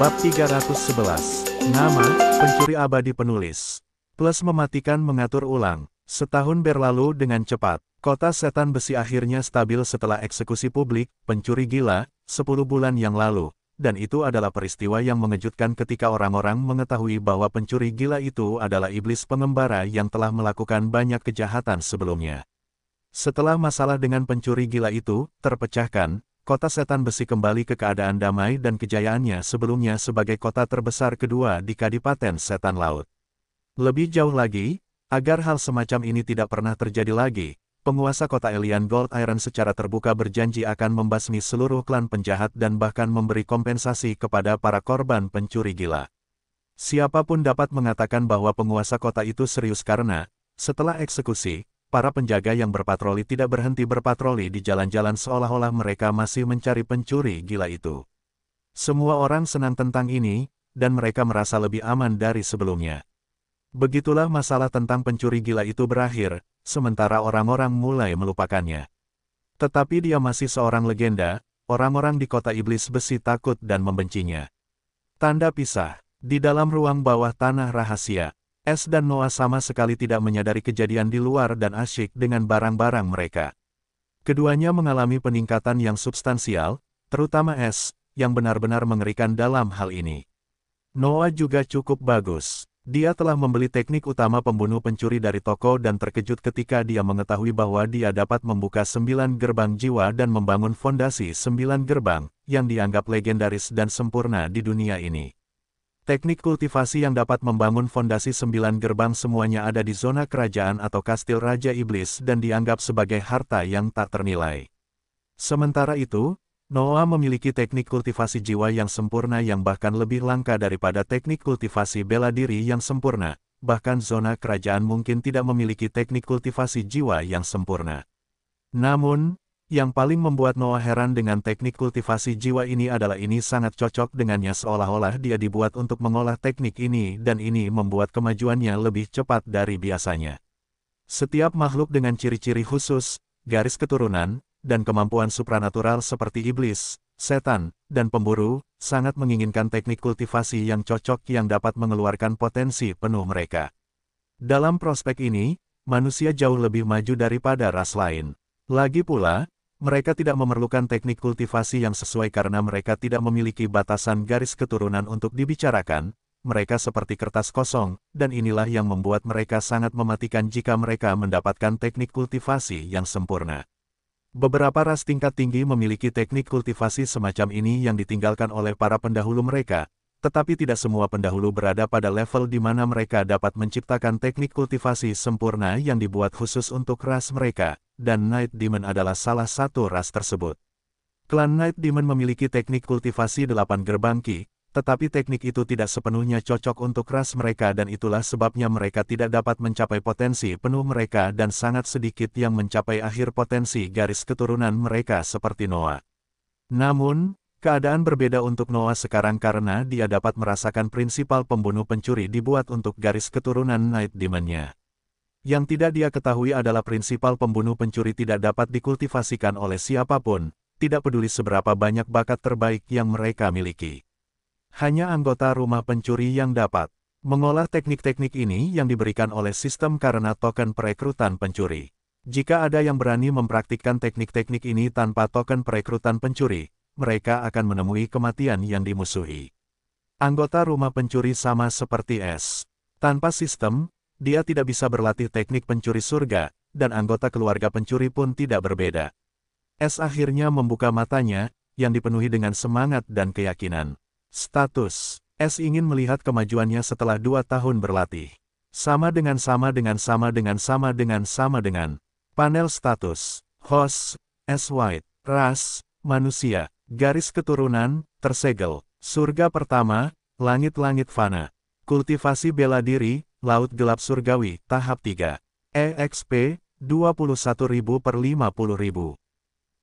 Bab 311. Nama, pencuri abadi penulis. Plus mematikan mengatur ulang. Setahun berlalu dengan cepat. Kota Setan Besi akhirnya stabil setelah eksekusi publik, pencuri gila, 10 bulan yang lalu. Dan itu adalah peristiwa yang mengejutkan ketika orang-orang mengetahui bahwa pencuri gila itu adalah iblis pengembara yang telah melakukan banyak kejahatan sebelumnya. Setelah masalah dengan pencuri gila itu terpecahkan, Kota Setan Besi kembali ke keadaan damai dan kejayaannya sebelumnya sebagai kota terbesar kedua di Kadipaten Setan Laut. Lebih jauh lagi, agar hal semacam ini tidak pernah terjadi lagi, penguasa kota Elian Gold Iron secara terbuka berjanji akan membasmi seluruh klan penjahat dan bahkan memberi kompensasi kepada para korban pencuri gila. Siapapun dapat mengatakan bahwa penguasa kota itu serius karena, setelah eksekusi, para penjaga yang berpatroli tidak berhenti berpatroli di jalan-jalan seolah-olah mereka masih mencari pencuri gila itu. Semua orang senang tentang ini, dan mereka merasa lebih aman dari sebelumnya. Begitulah masalah tentang pencuri gila itu berakhir, sementara orang-orang mulai melupakannya. Tetapi dia masih seorang legenda, orang-orang di kota iblis besi takut dan membencinya. Tanda pisah. Di dalam ruang bawah tanah rahasia, S dan Noah sama sekali tidak menyadari kejadian di luar dan asyik dengan barang-barang mereka. Keduanya mengalami peningkatan yang substansial, terutama S, yang benar-benar mengerikan dalam hal ini. Noah juga cukup bagus. Dia telah membeli teknik utama pembunuh pencuri dari toko dan terkejut ketika dia mengetahui bahwa dia dapat membuka 9 gerbang jiwa dan membangun fondasi 9 gerbang, yang dianggap legendaris dan sempurna di dunia ini. Teknik kultivasi yang dapat membangun fondasi 9 gerbang semuanya ada di zona kerajaan atau kastil Raja Iblis dan dianggap sebagai harta yang tak ternilai. Sementara itu, Noah memiliki teknik kultivasi jiwa yang sempurna yang bahkan lebih langka daripada teknik kultivasi bela diri yang sempurna, bahkan zona kerajaan mungkin tidak memiliki teknik kultivasi jiwa yang sempurna. Namun, yang paling membuat Noah heran dengan teknik kultivasi jiwa ini adalah ini sangat cocok dengannya seolah-olah dia dibuat untuk mengolah teknik ini dan ini membuat kemajuannya lebih cepat dari biasanya. Setiap makhluk dengan ciri-ciri khusus, garis keturunan, dan kemampuan supranatural seperti iblis, setan, dan pemburu, sangat menginginkan teknik kultivasi yang cocok yang dapat mengeluarkan potensi penuh mereka. Dalam prospek ini, manusia jauh lebih maju daripada ras lain. Lagi pula, mereka tidak memerlukan teknik kultivasi yang sesuai karena mereka tidak memiliki batasan garis keturunan untuk dibicarakan, mereka seperti kertas kosong, dan inilah yang membuat mereka sangat mematikan jika mereka mendapatkan teknik kultivasi yang sempurna. Beberapa ras tingkat tinggi memiliki teknik kultivasi semacam ini yang ditinggalkan oleh para pendahulu mereka, tetapi tidak semua pendahulu berada pada level di mana mereka dapat menciptakan teknik kultivasi sempurna yang dibuat khusus untuk ras mereka. Dan Night Demon adalah salah satu ras tersebut. Klan Night Demon memiliki teknik kultivasi 8 gerbang Ki, tetapi teknik itu tidak sepenuhnya cocok untuk ras mereka dan itulah sebabnya mereka tidak dapat mencapai potensi penuh mereka dan sangat sedikit yang mencapai akhir potensi garis keturunan mereka seperti Noah. Namun, keadaan berbeda untuk Noah sekarang karena dia dapat merasakan prinsipal pembunuh pencuri dibuat untuk garis keturunan Night Demon-nya. Yang tidak dia ketahui adalah prinsipal pembunuh pencuri tidak dapat dikultivasikan oleh siapapun, tidak peduli seberapa banyak bakat terbaik yang mereka miliki. Hanya anggota rumah pencuri yang dapat mengolah teknik-teknik ini yang diberikan oleh sistem karena token perekrutan pencuri. Jika ada yang berani mempraktikkan teknik-teknik ini tanpa token perekrutan pencuri, mereka akan menemui kematian yang dimusuhi. Anggota rumah pencuri sama seperti S. Tanpa sistem, dia tidak bisa berlatih teknik pencuri surga, dan anggota keluarga pencuri pun tidak berbeda. S akhirnya membuka matanya, yang dipenuhi dengan semangat dan keyakinan. Status. S ingin melihat kemajuannya setelah 2 tahun berlatih. Sama dengan. Panel status. Host, S White. Ras, manusia. Garis keturunan, tersegel. Surga pertama, langit-langit fana. Kultivasi bela diri, Laut Gelap Surgawi, tahap 3. EXP, 21.000 per 50.000.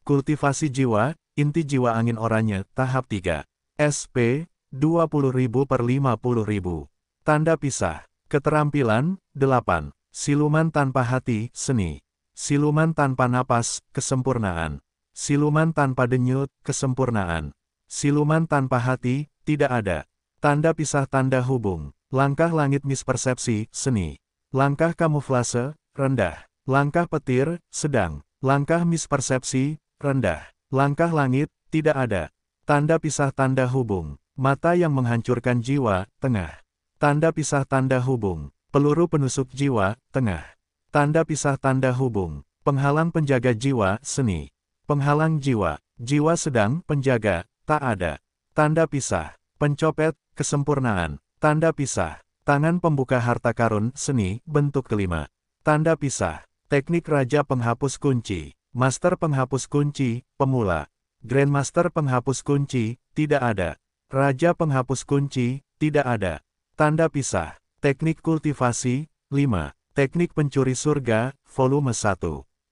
Kultivasi jiwa, inti jiwa angin oranye, tahap 3. SP, 20.000 per 50.000. Tanda pisah. Keterampilan, 8. Siluman tanpa hati, seni. Siluman tanpa napas, kesempurnaan. Siluman tanpa denyut, kesempurnaan. Siluman tanpa hati, tidak ada. Tanda pisah tanda hubung. Langkah langit mispersepsi, seni. Langkah kamuflase, rendah. Langkah petir, sedang. Langkah mispersepsi, rendah. Langkah langit, tidak ada. Tanda pisah tanda hubung. Mata yang menghancurkan jiwa, tengah. Tanda pisah tanda hubung. Peluru penusuk jiwa, tengah. Tanda pisah tanda hubung. Penghalang penjaga jiwa, seni. Penghalang jiwa. Jiwa sedang, penjaga, tak ada. Tanda pisah. Pencopet, kesempurnaan. Tanda pisah. Tangan pembuka harta karun, seni, bentuk kelima. Tanda pisah. Teknik Raja Penghapus Kunci. Master Penghapus Kunci, pemula. Grandmaster Penghapus Kunci, tidak ada. Raja Penghapus Kunci, tidak ada. Tanda pisah. Teknik Kultivasi, 5. Teknik Pencuri Surga, volume 1.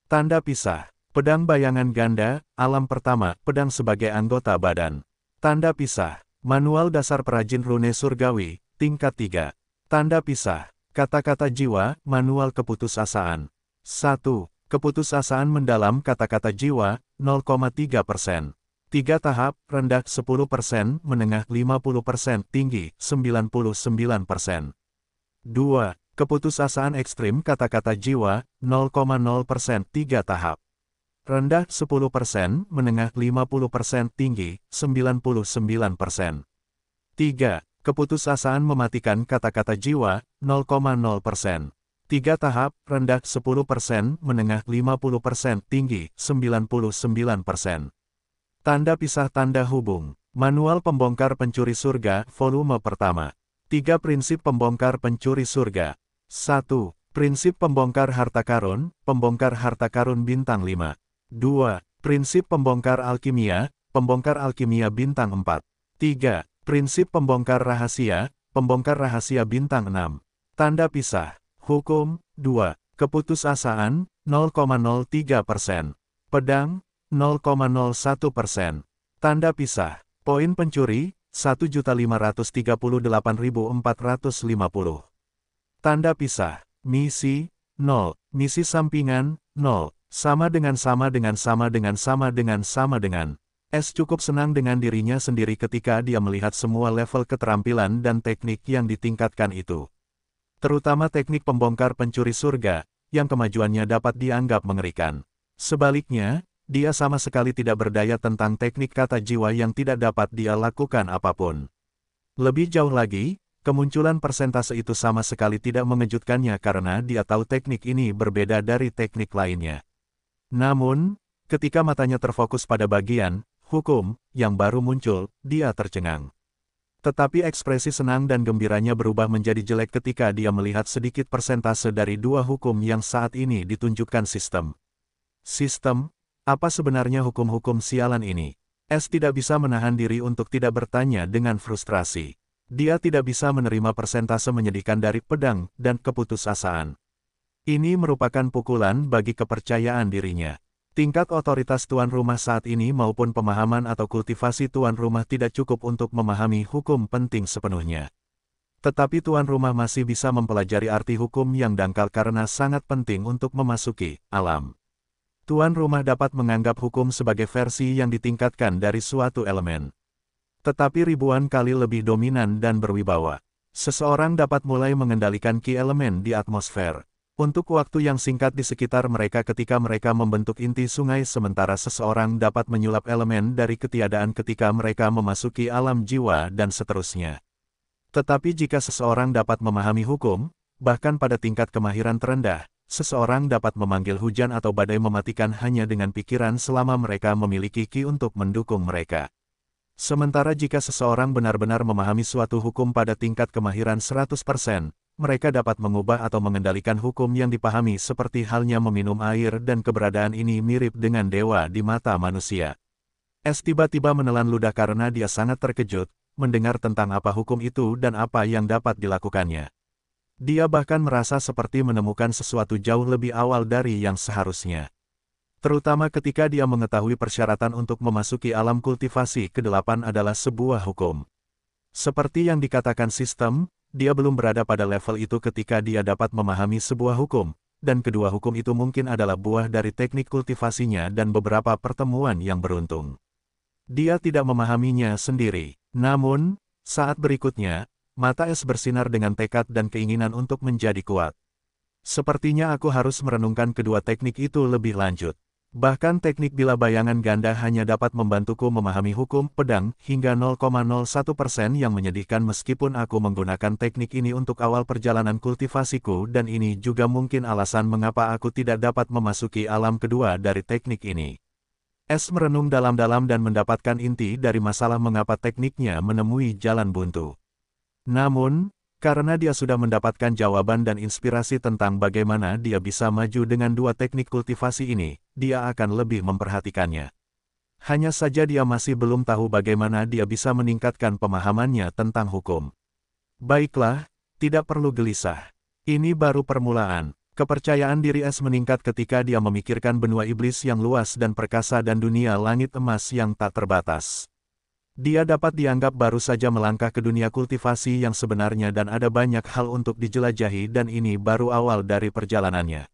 Tanda pisah. Pedang Bayangan Ganda, alam pertama, pedang sebagai anggota badan. Tanda pisah. Manual Dasar Perajin Rune Surgawi, tingkat 3. Tanda pisah. Kata-kata jiwa, manual keputusasaan. 1. Keputusasaan mendalam kata-kata jiwa, 0,3%. 3 tahap, rendah 10%, menengah 50%, tinggi 99%. 2. Keputusasaan ekstrim kata-kata jiwa, 0,0%, 3 tahap. Rendah 10%, menengah 50%, tinggi 99%. 3. Keputusasaan mematikan kata-kata jiwa, 0,0%. 3 tahap, rendah 10%, menengah 50%, tinggi 99%. Tanda pisah tanda hubung. Manual Pembongkar Pencuri Surga, volume pertama. 3 prinsip pembongkar pencuri surga. 1. Prinsip pembongkar harta karun, pembongkar harta karun bintang 5. 2. Prinsip pembongkar alkimia, pembongkar alkimia bintang 4. 3. Prinsip pembongkar rahasia, pembongkar rahasia bintang 6. Tanda pisah. Hukum, 2. Keputusasaan, 0,03%. Pedang, 0,01%. Tanda pisah. Poin pencuri, 1.538.450. Tanda pisah. Misi, 0. Misi sampingan, 0. Sama dengan. S cukup senang dengan dirinya sendiri ketika dia melihat semua level keterampilan dan teknik yang ditingkatkan itu. Terutama teknik pembongkar pencuri surga, yang kemajuannya dapat dianggap mengerikan. Sebaliknya, dia sama sekali tidak berdaya tentang teknik kata jiwa yang tidak dapat dia lakukan apapun. Lebih jauh lagi, kemunculan persentase itu sama sekali tidak mengejutkannya karena dia tahu teknik ini berbeda dari teknik lainnya. Namun, ketika matanya terfokus pada bagian hukum yang baru muncul, dia tercengang. Tetapi ekspresi senang dan gembiranya berubah menjadi jelek ketika dia melihat sedikit persentase dari 2 hukum yang saat ini ditunjukkan sistem. Sistem? Apa sebenarnya hukum-hukum sialan ini? S tidak bisa menahan diri untuk tidak bertanya dengan frustrasi. Dia tidak bisa menerima persentase menyedihkan dari pedang dan keputusasaan. Ini merupakan pukulan bagi kepercayaan dirinya. Tingkat otoritas tuan rumah saat ini maupun pemahaman atau kultivasi tuan rumah tidak cukup untuk memahami hukum penting sepenuhnya. Tetapi tuan rumah masih bisa mempelajari arti hukum yang dangkal karena sangat penting untuk memasuki alam. Tuan rumah dapat menganggap hukum sebagai versi yang ditingkatkan dari suatu elemen. Tetapi ribuan kali lebih dominan dan berwibawa. Seseorang dapat mulai mengendalikan ki elemen di atmosfer. Untuk waktu yang singkat di sekitar mereka ketika mereka membentuk inti sungai sementara seseorang dapat menyulap elemen dari ketiadaan ketika mereka memasuki alam jiwa dan seterusnya. Tetapi jika seseorang dapat memahami hukum, bahkan pada tingkat kemahiran terendah, seseorang dapat memanggil hujan atau badai mematikan hanya dengan pikiran selama mereka memiliki ki untuk mendukung mereka. Sementara jika seseorang benar-benar memahami suatu hukum pada tingkat kemahiran 100%, mereka dapat mengubah atau mengendalikan hukum yang dipahami seperti halnya meminum air dan keberadaan ini mirip dengan dewa di mata manusia. S tiba-tiba menelan ludah karena dia sangat terkejut, mendengar tentang apa hukum itu dan apa yang dapat dilakukannya. Dia bahkan merasa seperti menemukan sesuatu jauh lebih awal dari yang seharusnya. Terutama ketika dia mengetahui persyaratan untuk memasuki alam kultivasi ke-8 adalah sebuah hukum. Seperti yang dikatakan sistem, dia belum berada pada level itu ketika dia dapat memahami sebuah hukum, dan kedua hukum itu mungkin adalah buah dari teknik kultivasinya dan beberapa pertemuan yang beruntung. Dia tidak memahaminya sendiri. Namun, Saat berikutnya, mata Es bersinar dengan tekad dan keinginan untuk menjadi kuat. Sepertinya aku harus merenungkan kedua teknik itu lebih lanjut. Bahkan teknik bila bayangan ganda hanya dapat membantuku memahami hukum pedang hingga 0,01% yang menyedihkan meskipun aku menggunakan teknik ini untuk awal perjalanan kultivasiku dan ini juga mungkin alasan mengapa aku tidak dapat memasuki alam kedua dari teknik ini. Es merenung dalam-dalam dan mendapatkan inti dari masalah mengapa tekniknya menemui jalan buntu. Namun, karena dia sudah mendapatkan jawaban dan inspirasi tentang bagaimana dia bisa maju dengan dua teknik kultivasi ini, dia akan lebih memperhatikannya. Hanya saja dia masih belum tahu bagaimana dia bisa meningkatkan pemahamannya tentang hukum. Baiklah, tidak perlu gelisah. Ini baru permulaan. Kepercayaan diri Es meningkat ketika dia memikirkan benua iblis yang luas dan perkasa dan dunia langit emas yang tak terbatas. Dia dapat dianggap baru saja melangkah ke dunia kultivasi yang sebenarnya dan ada banyak hal untuk dijelajahi dan ini baru awal dari perjalanannya.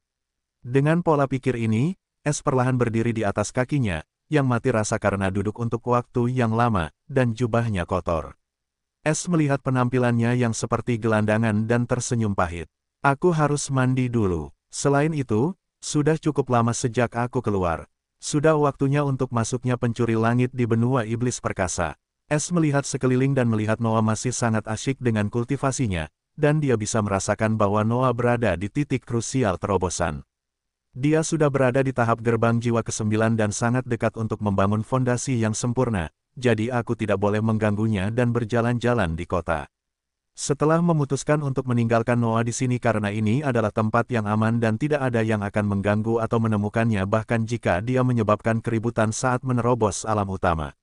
Dengan pola pikir ini, Es perlahan berdiri di atas kakinya, yang mati rasa karena duduk untuk waktu yang lama, dan jubahnya kotor. Es melihat penampilannya yang seperti gelandangan dan tersenyum pahit. Aku harus mandi dulu. Selain itu, sudah cukup lama sejak aku keluar. Sudah waktunya untuk masuknya pencuri langit di benua iblis perkasa. Es melihat sekeliling dan melihat Noah masih sangat asyik dengan kultivasinya, dan dia bisa merasakan bahwa Noah berada di titik krusial terobosan. Dia sudah berada di tahap gerbang jiwa ke-9 dan sangat dekat untuk membangun fondasi yang sempurna, jadi aku tidak boleh mengganggunya dan berjalan-jalan di kota. Setelah memutuskan untuk meninggalkan Noah di sini karena ini adalah tempat yang aman dan tidak ada yang akan mengganggu atau menemukannya bahkan jika dia menyebabkan keributan saat menerobos alam utama.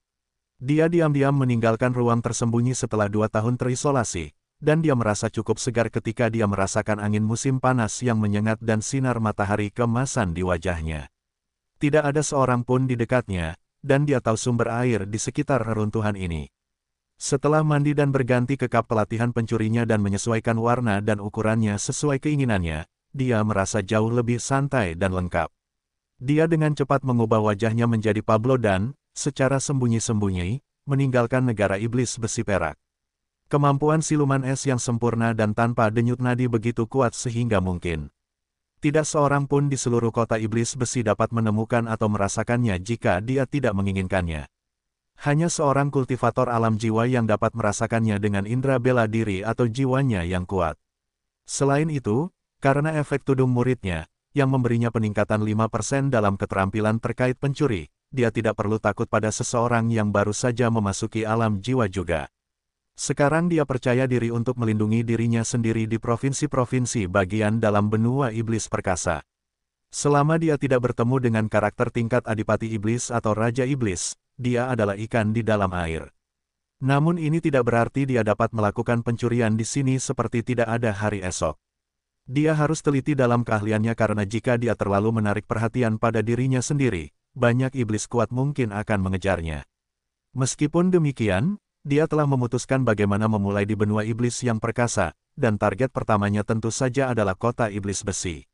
Dia diam-diam meninggalkan ruang tersembunyi setelah 2 tahun terisolasi, dan dia merasa cukup segar ketika dia merasakan angin musim panas yang menyengat dan sinar matahari keemasan di wajahnya. Tidak ada seorang pun di dekatnya, dan dia tahu sumber air di sekitar reruntuhan ini. Setelah mandi dan berganti ke kap pelatihan pencurinya dan menyesuaikan warna dan ukurannya sesuai keinginannya, dia merasa jauh lebih santai dan lengkap. Dia dengan cepat mengubah wajahnya menjadi Pablo dan, secara sembunyi-sembunyi, meninggalkan negara iblis besi perak. Kemampuan siluman es yang sempurna dan tanpa denyut nadi begitu kuat sehingga mungkin tidak seorang pun di seluruh kota iblis besi dapat menemukan atau merasakannya jika dia tidak menginginkannya. Hanya seorang kultivator alam jiwa yang dapat merasakannya dengan indera bela diri atau jiwanya yang kuat. Selain itu, karena efek tudung muridnya, yang memberinya peningkatan 5% dalam keterampilan terkait pencuri, dia tidak perlu takut pada seseorang yang baru saja memasuki alam jiwa juga. Sekarang dia percaya diri untuk melindungi dirinya sendiri di provinsi-provinsi bagian dalam benua iblis perkasa. Selama dia tidak bertemu dengan karakter tingkat adipati iblis atau raja iblis, dia adalah ikan di dalam air. Namun ini tidak berarti dia dapat melakukan pencurian di sini seperti tidak ada hari esok. Dia harus teliti dalam keahliannya karena jika dia terlalu menarik perhatian pada dirinya sendiri, banyak iblis kuat mungkin akan mengejarnya. Meskipun demikian, dia telah memutuskan bagaimana memulai di benua iblis yang perkasa, dan target pertamanya tentu saja adalah kota iblis besi.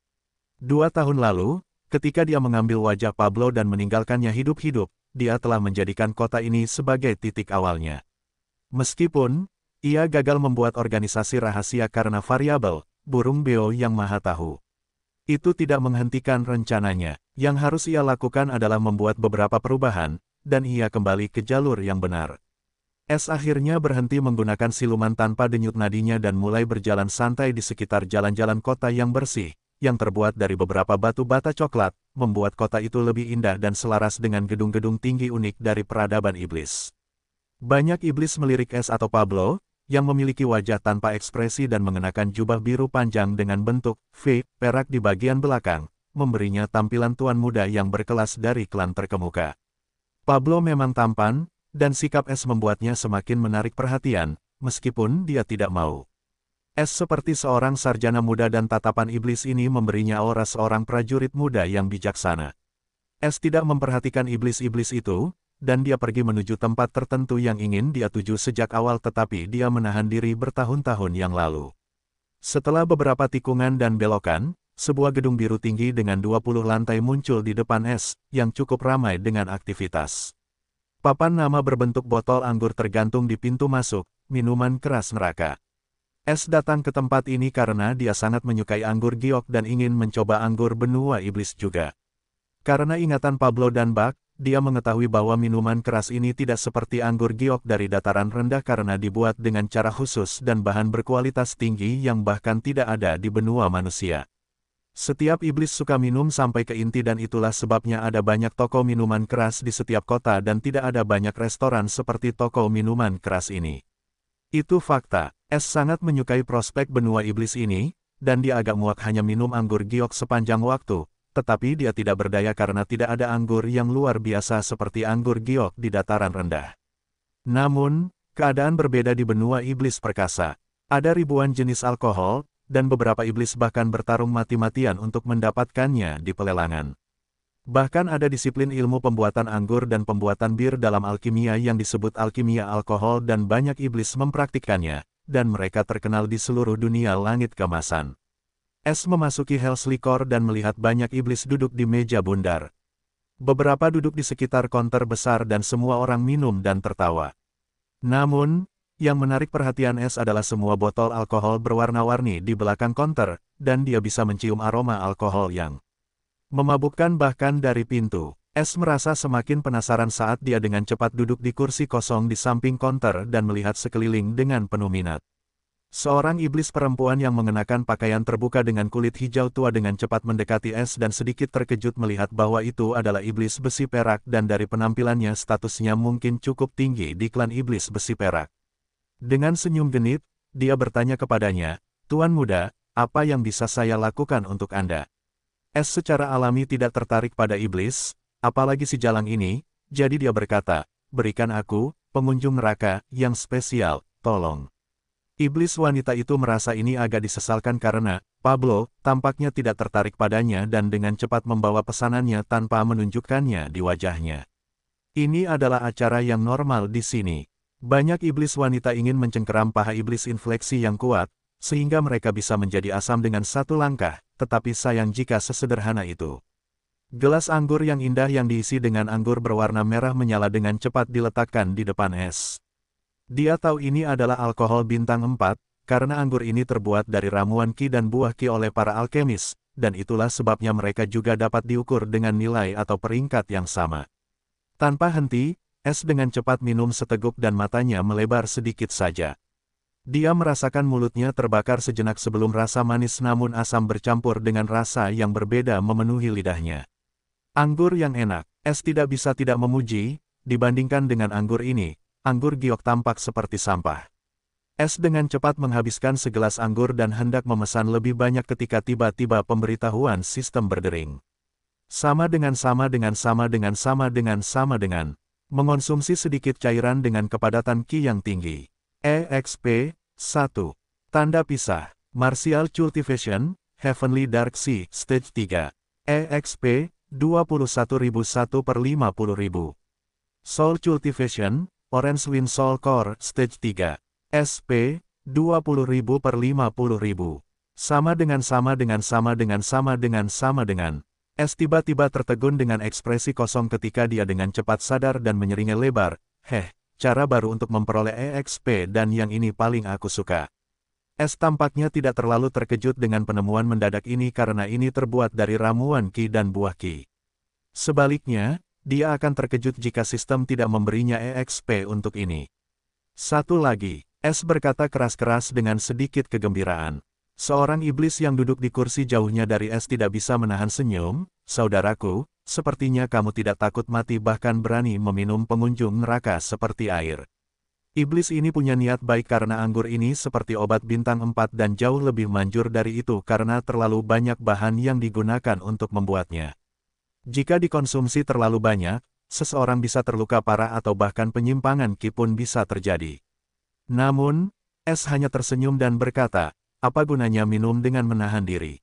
2 tahun lalu, ketika dia mengambil wajah Pablo dan meninggalkannya hidup-hidup, dia telah menjadikan kota ini sebagai titik awalnya. Meskipun, ia gagal membuat organisasi rahasia karena variabel, burung beo yang maha tahu. Itu tidak menghentikan rencananya. Yang harus ia lakukan adalah membuat beberapa perubahan, dan ia kembali ke jalur yang benar. Es akhirnya berhenti menggunakan siluman tanpa denyut nadinya dan mulai berjalan santai di sekitar jalan-jalan kota yang bersih, yang terbuat dari beberapa batu bata coklat, membuat kota itu lebih indah dan selaras dengan gedung-gedung tinggi unik dari peradaban iblis. Banyak iblis melirik Es atau Pablo, yang memiliki wajah tanpa ekspresi dan mengenakan jubah biru panjang dengan bentuk V perak di bagian belakang, memberinya tampilan tuan muda yang berkelas dari klan terkemuka. Pablo memang tampan, dan sikap Es membuatnya semakin menarik perhatian, meskipun dia tidak mau. Es seperti seorang sarjana muda dan tatapan iblis ini memberinya aura seorang prajurit muda yang bijaksana. Es tidak memperhatikan iblis-iblis itu, dan dia pergi menuju tempat tertentu yang ingin dia tuju sejak awal tetapi dia menahan diri bertahun-tahun yang lalu. Setelah beberapa tikungan dan belokan, sebuah gedung biru tinggi dengan 20 lantai muncul di depan Es, yang cukup ramai dengan aktivitas. Papan nama berbentuk botol anggur tergantung di pintu masuk, minuman keras neraka. S datang ke tempat ini karena dia sangat menyukai anggur giok dan ingin mencoba anggur benua iblis juga. Karena ingatan Pablo dan Buck, dia mengetahui bahwa minuman keras ini tidak seperti anggur giok dari dataran rendah karena dibuat dengan cara khusus dan bahan berkualitas tinggi yang bahkan tidak ada di benua manusia. Setiap iblis suka minum sampai ke inti dan itulah sebabnya ada banyak toko minuman keras di setiap kota dan tidak ada banyak restoran seperti toko minuman keras ini. Itu fakta. S sangat menyukai prospek benua iblis ini, dan dia agak muak hanya minum anggur giok sepanjang waktu, tetapi dia tidak berdaya karena tidak ada anggur yang luar biasa seperti anggur giok di dataran rendah. Namun, keadaan berbeda di benua iblis perkasa. Ada ribuan jenis alkohol, dan beberapa iblis bahkan bertarung mati-matian untuk mendapatkannya di pelelangan. Bahkan ada disiplin ilmu pembuatan anggur dan pembuatan bir dalam alkimia yang disebut alkimia alkohol dan banyak iblis mempraktikkannya, dan mereka terkenal di seluruh dunia langit keemasan. S memasuki Hell's Liquor dan melihat banyak iblis duduk di meja bundar. Beberapa duduk di sekitar konter besar dan semua orang minum dan tertawa. Namun, yang menarik perhatian S adalah semua botol alkohol berwarna-warni di belakang konter, dan dia bisa mencium aroma alkohol yang memabukkan bahkan dari pintu. S merasa semakin penasaran saat dia dengan cepat duduk di kursi kosong di samping konter dan melihat sekeliling dengan penuh minat. Seorang iblis perempuan yang mengenakan pakaian terbuka dengan kulit hijau tua dengan cepat mendekati S dan sedikit terkejut melihat bahwa itu adalah iblis besi perak dan dari penampilannya statusnya mungkin cukup tinggi di klan iblis besi perak. Dengan senyum genit, dia bertanya kepadanya, "Tuan muda, apa yang bisa saya lakukan untuk Anda?" S secara alami tidak tertarik pada iblis, apalagi si jalang ini, jadi dia berkata, "Berikan aku, pengunjung neraka, yang spesial, tolong." Iblis wanita itu merasa ini agak disesalkan karena, Pablo, tampaknya tidak tertarik padanya dan dengan cepat membawa pesanannya tanpa menunjukkannya di wajahnya. Ini adalah acara yang normal di sini. Banyak iblis wanita ingin mencengkeram paha iblis infleksi yang kuat, sehingga mereka bisa menjadi asam dengan satu langkah, tetapi sayang jika sesederhana itu. Gelas anggur yang indah yang diisi dengan anggur berwarna merah menyala dengan cepat diletakkan di depan S. Dia tahu ini adalah alkohol bintang 4, karena anggur ini terbuat dari ramuan ki dan buah ki oleh para alkemis, dan itulah sebabnya mereka juga dapat diukur dengan nilai atau peringkat yang sama. Tanpa henti, S dengan cepat minum seteguk dan matanya melebar sedikit saja. Dia merasakan mulutnya terbakar sejenak sebelum rasa manis namun asam bercampur dengan rasa yang berbeda memenuhi lidahnya. Anggur yang enak, S tidak bisa tidak memuji, dibandingkan dengan anggur ini, anggur giok tampak seperti sampah. S dengan cepat menghabiskan segelas anggur dan hendak memesan lebih banyak ketika tiba-tiba pemberitahuan sistem berdering. Sama dengan mengonsumsi sedikit cairan dengan kepadatan ki yang tinggi. EXP 1. Tanda pisah. Martial Cultivation, Heavenly Dark Sea, Stage 3. EXP 21.001/50.000. Soul Cultivation, Orange Wind Soul Core, Stage 3. SP 20.000/50.000. Sama dengan. S tiba-tiba tertegun dengan ekspresi kosong ketika dia dengan cepat sadar dan menyeringai lebar. Cara baru untuk memperoleh EXP dan yang ini paling aku suka. S tampaknya tidak terlalu terkejut dengan penemuan mendadak ini karena ini terbuat dari ramuan ki dan buah ki. Sebaliknya, dia akan terkejut jika sistem tidak memberinya EXP untuk ini. Satu lagi, S berkata keras-keras dengan sedikit kegembiraan. Seorang iblis yang duduk di kursi jauhnya dari S tidak bisa menahan senyum. "Saudaraku, sepertinya kamu tidak takut mati bahkan berani meminum pengunjung neraka seperti air." Iblis ini punya niat baik karena anggur ini seperti obat bintang 4 dan jauh lebih manjur dari itu karena terlalu banyak bahan yang digunakan untuk membuatnya. Jika dikonsumsi terlalu banyak, seseorang bisa terluka parah atau bahkan penyimpangan ki pun bisa terjadi. Namun, S hanya tersenyum dan berkata, "Apa gunanya minum dengan menahan diri?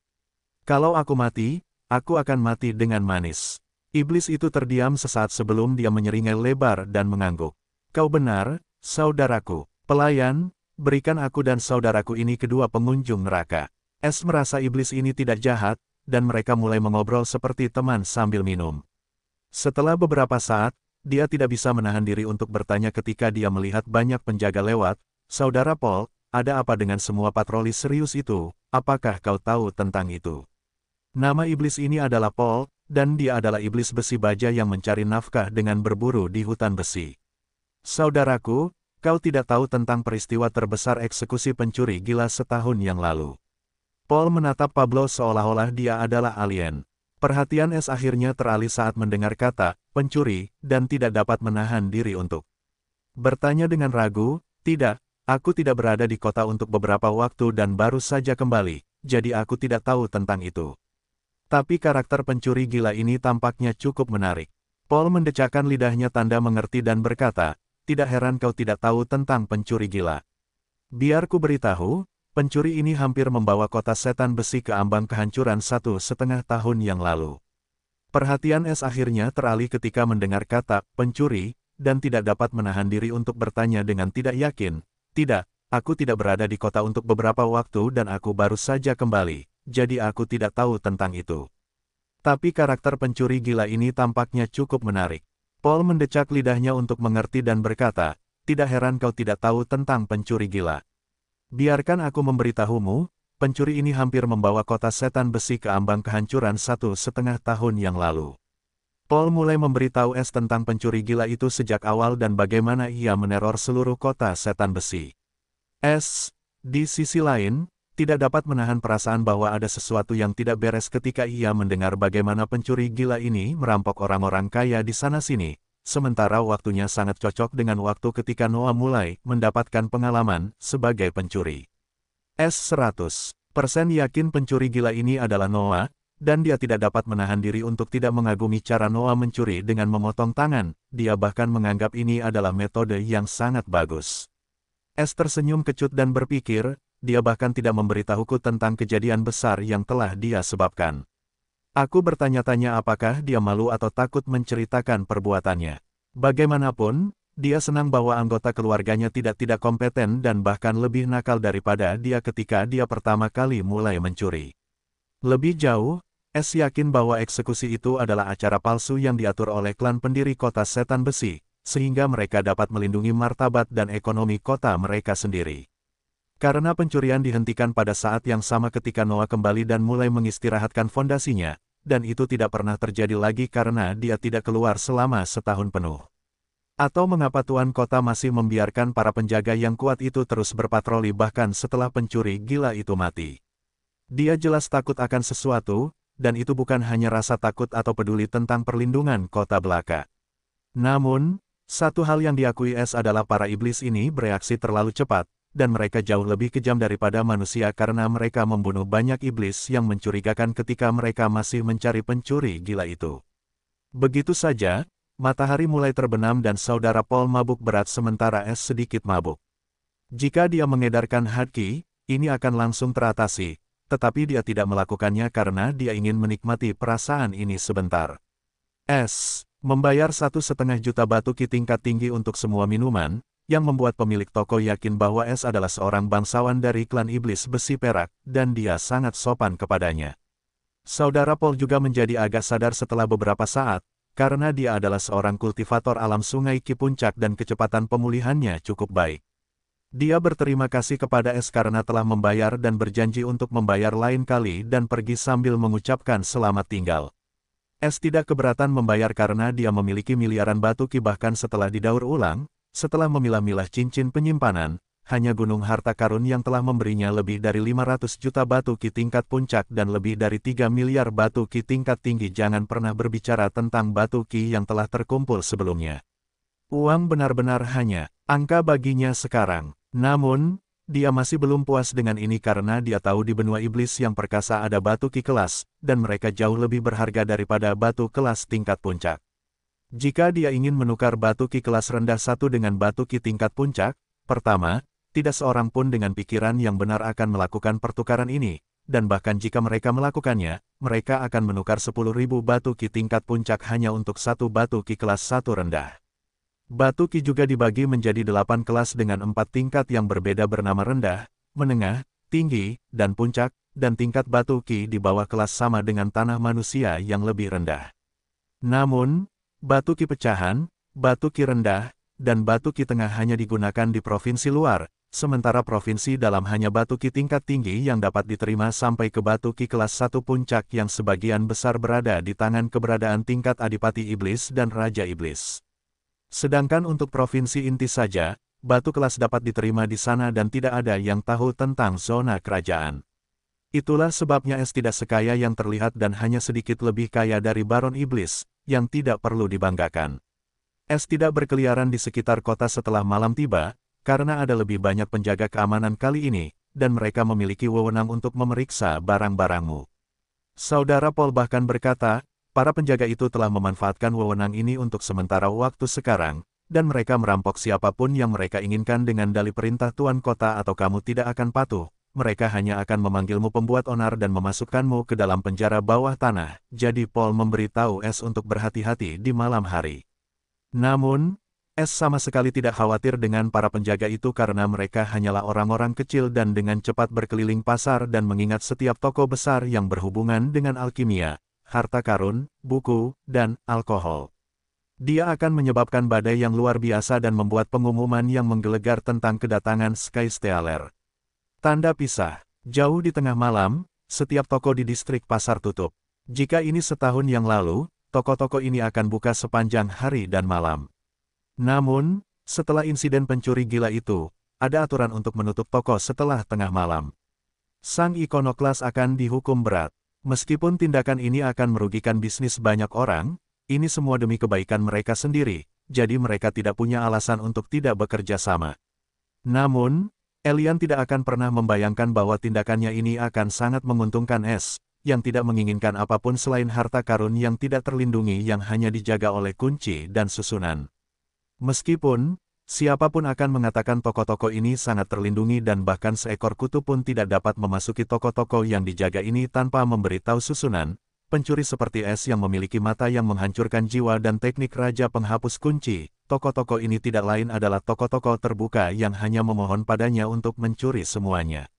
Kalau aku mati, aku akan mati dengan manis." Iblis itu terdiam sesaat sebelum dia menyeringai lebar dan mengangguk. "Kau benar, saudaraku. Pelayan, berikan aku dan saudaraku ini kedua pengunjung neraka." S merasa iblis ini tidak jahat, dan mereka mulai mengobrol seperti teman sambil minum. Setelah beberapa saat, dia tidak bisa menahan diri untuk bertanya ketika dia melihat banyak penjaga lewat, Saudara Paul, ada apa dengan semua patroli serius itu? Apakah kau tahu tentang itu? Nama iblis ini adalah Paul, dan dia adalah iblis besi baja yang mencari nafkah dengan berburu di hutan besi. Saudaraku, kau tidak tahu tentang peristiwa terbesar eksekusi pencuri gila setahun yang lalu. Paul menatap Pablo seolah-olah dia adalah alien. Perhatian S akhirnya teralih saat mendengar kata pencuri dan tidak dapat menahan diri untuk bertanya dengan ragu. Tidak, aku tidak berada di kota untuk beberapa waktu dan baru saja kembali, jadi aku tidak tahu tentang itu. Tapi karakter pencuri gila ini tampaknya cukup menarik. Paul mendecakkan lidahnya tanda mengerti dan berkata, tidak heran kau tidak tahu tentang pencuri gila. Biar ku beritahu, pencuri ini hampir membawa kota setan besi ke ambang kehancuran 1,5 tahun yang lalu. Perhatian S akhirnya teralih ketika mendengar kata pencuri, dan tidak dapat menahan diri untuk bertanya dengan tidak yakin. Tidak, aku tidak berada di kota untuk beberapa waktu dan aku baru saja kembali, jadi aku tidak tahu tentang itu. Tapi karakter pencuri gila ini tampaknya cukup menarik. Paul mendecak lidahnya untuk mengerti dan berkata, tidak heran kau tidak tahu tentang pencuri gila. Biarkan aku memberitahumu, pencuri ini hampir membawa kota setan besi ke ambang kehancuran 1,5 tahun yang lalu. Paul mulai memberitahu S tentang pencuri gila itu sejak awal dan bagaimana ia meneror seluruh kota setan besi. S, di sisi lain, tidak dapat menahan perasaan bahwa ada sesuatu yang tidak beres ketika ia mendengar bagaimana pencuri gila ini merampok orang-orang kaya di sana-sini, sementara waktunya sangat cocok dengan waktu ketika Noah mulai mendapatkan pengalaman sebagai pencuri. S 100% yakin pencuri gila ini adalah Noah, dan dia tidak dapat menahan diri untuk tidak mengagumi cara Noah mencuri dengan memotong tangan, dia bahkan menganggap ini adalah metode yang sangat bagus. S tersenyum kecut dan berpikir, dia bahkan tidak memberitahuku tentang kejadian besar yang telah dia sebabkan. Aku bertanya-tanya apakah dia malu atau takut menceritakan perbuatannya. Bagaimanapun, dia senang bahwa anggota keluarganya tidak kompeten dan bahkan lebih nakal daripada dia ketika dia pertama kali mulai mencuri. Lebih jauh, S yakin bahwa eksekusi itu adalah acara palsu yang diatur oleh klan pendiri kota setan besi, sehingga mereka dapat melindungi martabat dan ekonomi kota mereka sendiri. Karena pencurian dihentikan pada saat yang sama ketika Noah kembali dan mulai mengistirahatkan fondasinya, dan itu tidak pernah terjadi lagi karena dia tidak keluar selama setahun penuh. Atau mengapa Tuan Kota masih membiarkan para penjaga yang kuat itu terus berpatroli bahkan setelah pencuri gila itu mati? Dia jelas takut akan sesuatu, dan itu bukan hanya rasa takut atau peduli tentang perlindungan kota belaka. Namun, satu hal yang diakui S adalah para iblis ini bereaksi terlalu cepat, dan mereka jauh lebih kejam daripada manusia karena mereka membunuh banyak iblis yang mencurigakan ketika mereka masih mencari pencuri gila itu. Begitu saja, matahari mulai terbenam dan saudara Paul mabuk berat sementara S sedikit mabuk. Jika dia mengedarkan haki, ini akan langsung teratasi, tetapi dia tidak melakukannya karena dia ingin menikmati perasaan ini sebentar. S membayar 1,5 juta batuki tingkat tinggi untuk semua minuman, yang membuat pemilik toko yakin bahwa S adalah seorang bangsawan dari klan iblis besi perak, dan dia sangat sopan kepadanya. Saudara Paul juga menjadi agak sadar setelah beberapa saat, karena dia adalah seorang kultivator alam sungai Ki Puncak dan kecepatan pemulihannya cukup baik. Dia berterima kasih kepada S karena telah membayar dan berjanji untuk membayar lain kali dan pergi sambil mengucapkan selamat tinggal. S tidak keberatan membayar karena dia memiliki miliaran batuki bahkan setelah didaur ulang. Setelah memilah-milah cincin penyimpanan, hanya gunung harta karun yang telah memberinya lebih dari 500 juta batuki tingkat puncak dan lebih dari 3 miliar batuki tingkat tinggi. Jangan pernah berbicara tentang batuki yang telah terkumpul sebelumnya. Uang benar-benar hanya angka baginya sekarang. Namun, dia masih belum puas dengan ini karena dia tahu di benua iblis yang perkasa ada batuki kelas, dan mereka jauh lebih berharga daripada batu kelas tingkat puncak. Jika dia ingin menukar batuki kelas rendah satu dengan batuki tingkat puncak, pertama, tidak seorang pun dengan pikiran yang benar akan melakukan pertukaran ini, dan bahkan jika mereka melakukannya, mereka akan menukar 10.000 batuki tingkat puncak hanya untuk satu batuki kelas satu rendah. Batuki juga dibagi menjadi 8 kelas dengan 4 tingkat yang berbeda bernama rendah, menengah, tinggi, dan puncak, dan tingkat batuki di bawah kelas sama dengan tanah manusia yang lebih rendah. Namun, batuki pecahan, batuki rendah, dan batuki tengah hanya digunakan di provinsi luar, sementara provinsi dalam hanya batu ki tingkat tinggi yang dapat diterima sampai ke batu ki kelas 1 puncak yang sebagian besar berada di tangan keberadaan tingkat Adipati Iblis dan Raja Iblis. Sedangkan untuk provinsi inti saja, batu kelas dapat diterima di sana dan tidak ada yang tahu tentang zona kerajaan. Itulah sebabnya es tidak sekaya yang terlihat dan hanya sedikit lebih kaya dari Baron Iblis, yang tidak perlu dibanggakan. Es tidak berkeliaran di sekitar kota setelah malam tiba, karena ada lebih banyak penjaga keamanan kali ini, dan mereka memiliki wewenang untuk memeriksa barang-barangmu. Saudara Paul bahkan berkata, para penjaga itu telah memanfaatkan wewenang ini untuk sementara waktu sekarang, dan mereka merampok siapapun yang mereka inginkan dengan dalih perintah tuan kota atau kamu tidak akan patuh, mereka hanya akan memanggilmu pembuat onar dan memasukkanmu ke dalam penjara bawah tanah. Jadi Paul memberitahu Es untuk berhati-hati di malam hari. Namun, Es sama sekali tidak khawatir dengan para penjaga itu karena mereka hanyalah orang-orang kecil dan dengan cepat berkeliling pasar dan mengingat setiap toko besar yang berhubungan dengan alkimia, harta karun, buku, dan alkohol. Dia akan menyebabkan badai yang luar biasa dan membuat pengumuman yang menggelegar tentang kedatangan Skystealer. Tanda pisah. Jauh di tengah malam, setiap toko di distrik pasar tutup. Jika ini setahun yang lalu, toko-toko ini akan buka sepanjang hari dan malam. Namun, setelah insiden pencuri gila itu, ada aturan untuk menutup toko setelah tengah malam. Sang ikonoklas akan dihukum berat. Meskipun tindakan ini akan merugikan bisnis banyak orang, ini semua demi kebaikan mereka sendiri, jadi mereka tidak punya alasan untuk tidak bekerja sama. Namun, Elian tidak akan pernah membayangkan bahwa tindakannya ini akan sangat menguntungkan Es, yang tidak menginginkan apapun selain harta karun yang tidak terlindungi yang hanya dijaga oleh kunci dan susunan. Meskipun, siapapun akan mengatakan toko-toko ini sangat terlindungi dan bahkan seekor kutu pun tidak dapat memasuki toko-toko yang dijaga ini tanpa memberitahu susunan, pencuri seperti Es yang memiliki mata yang menghancurkan jiwa dan teknik raja penghapus kunci, toko-toko ini tidak lain adalah toko-toko terbuka yang hanya memohon padanya untuk mencuri semuanya.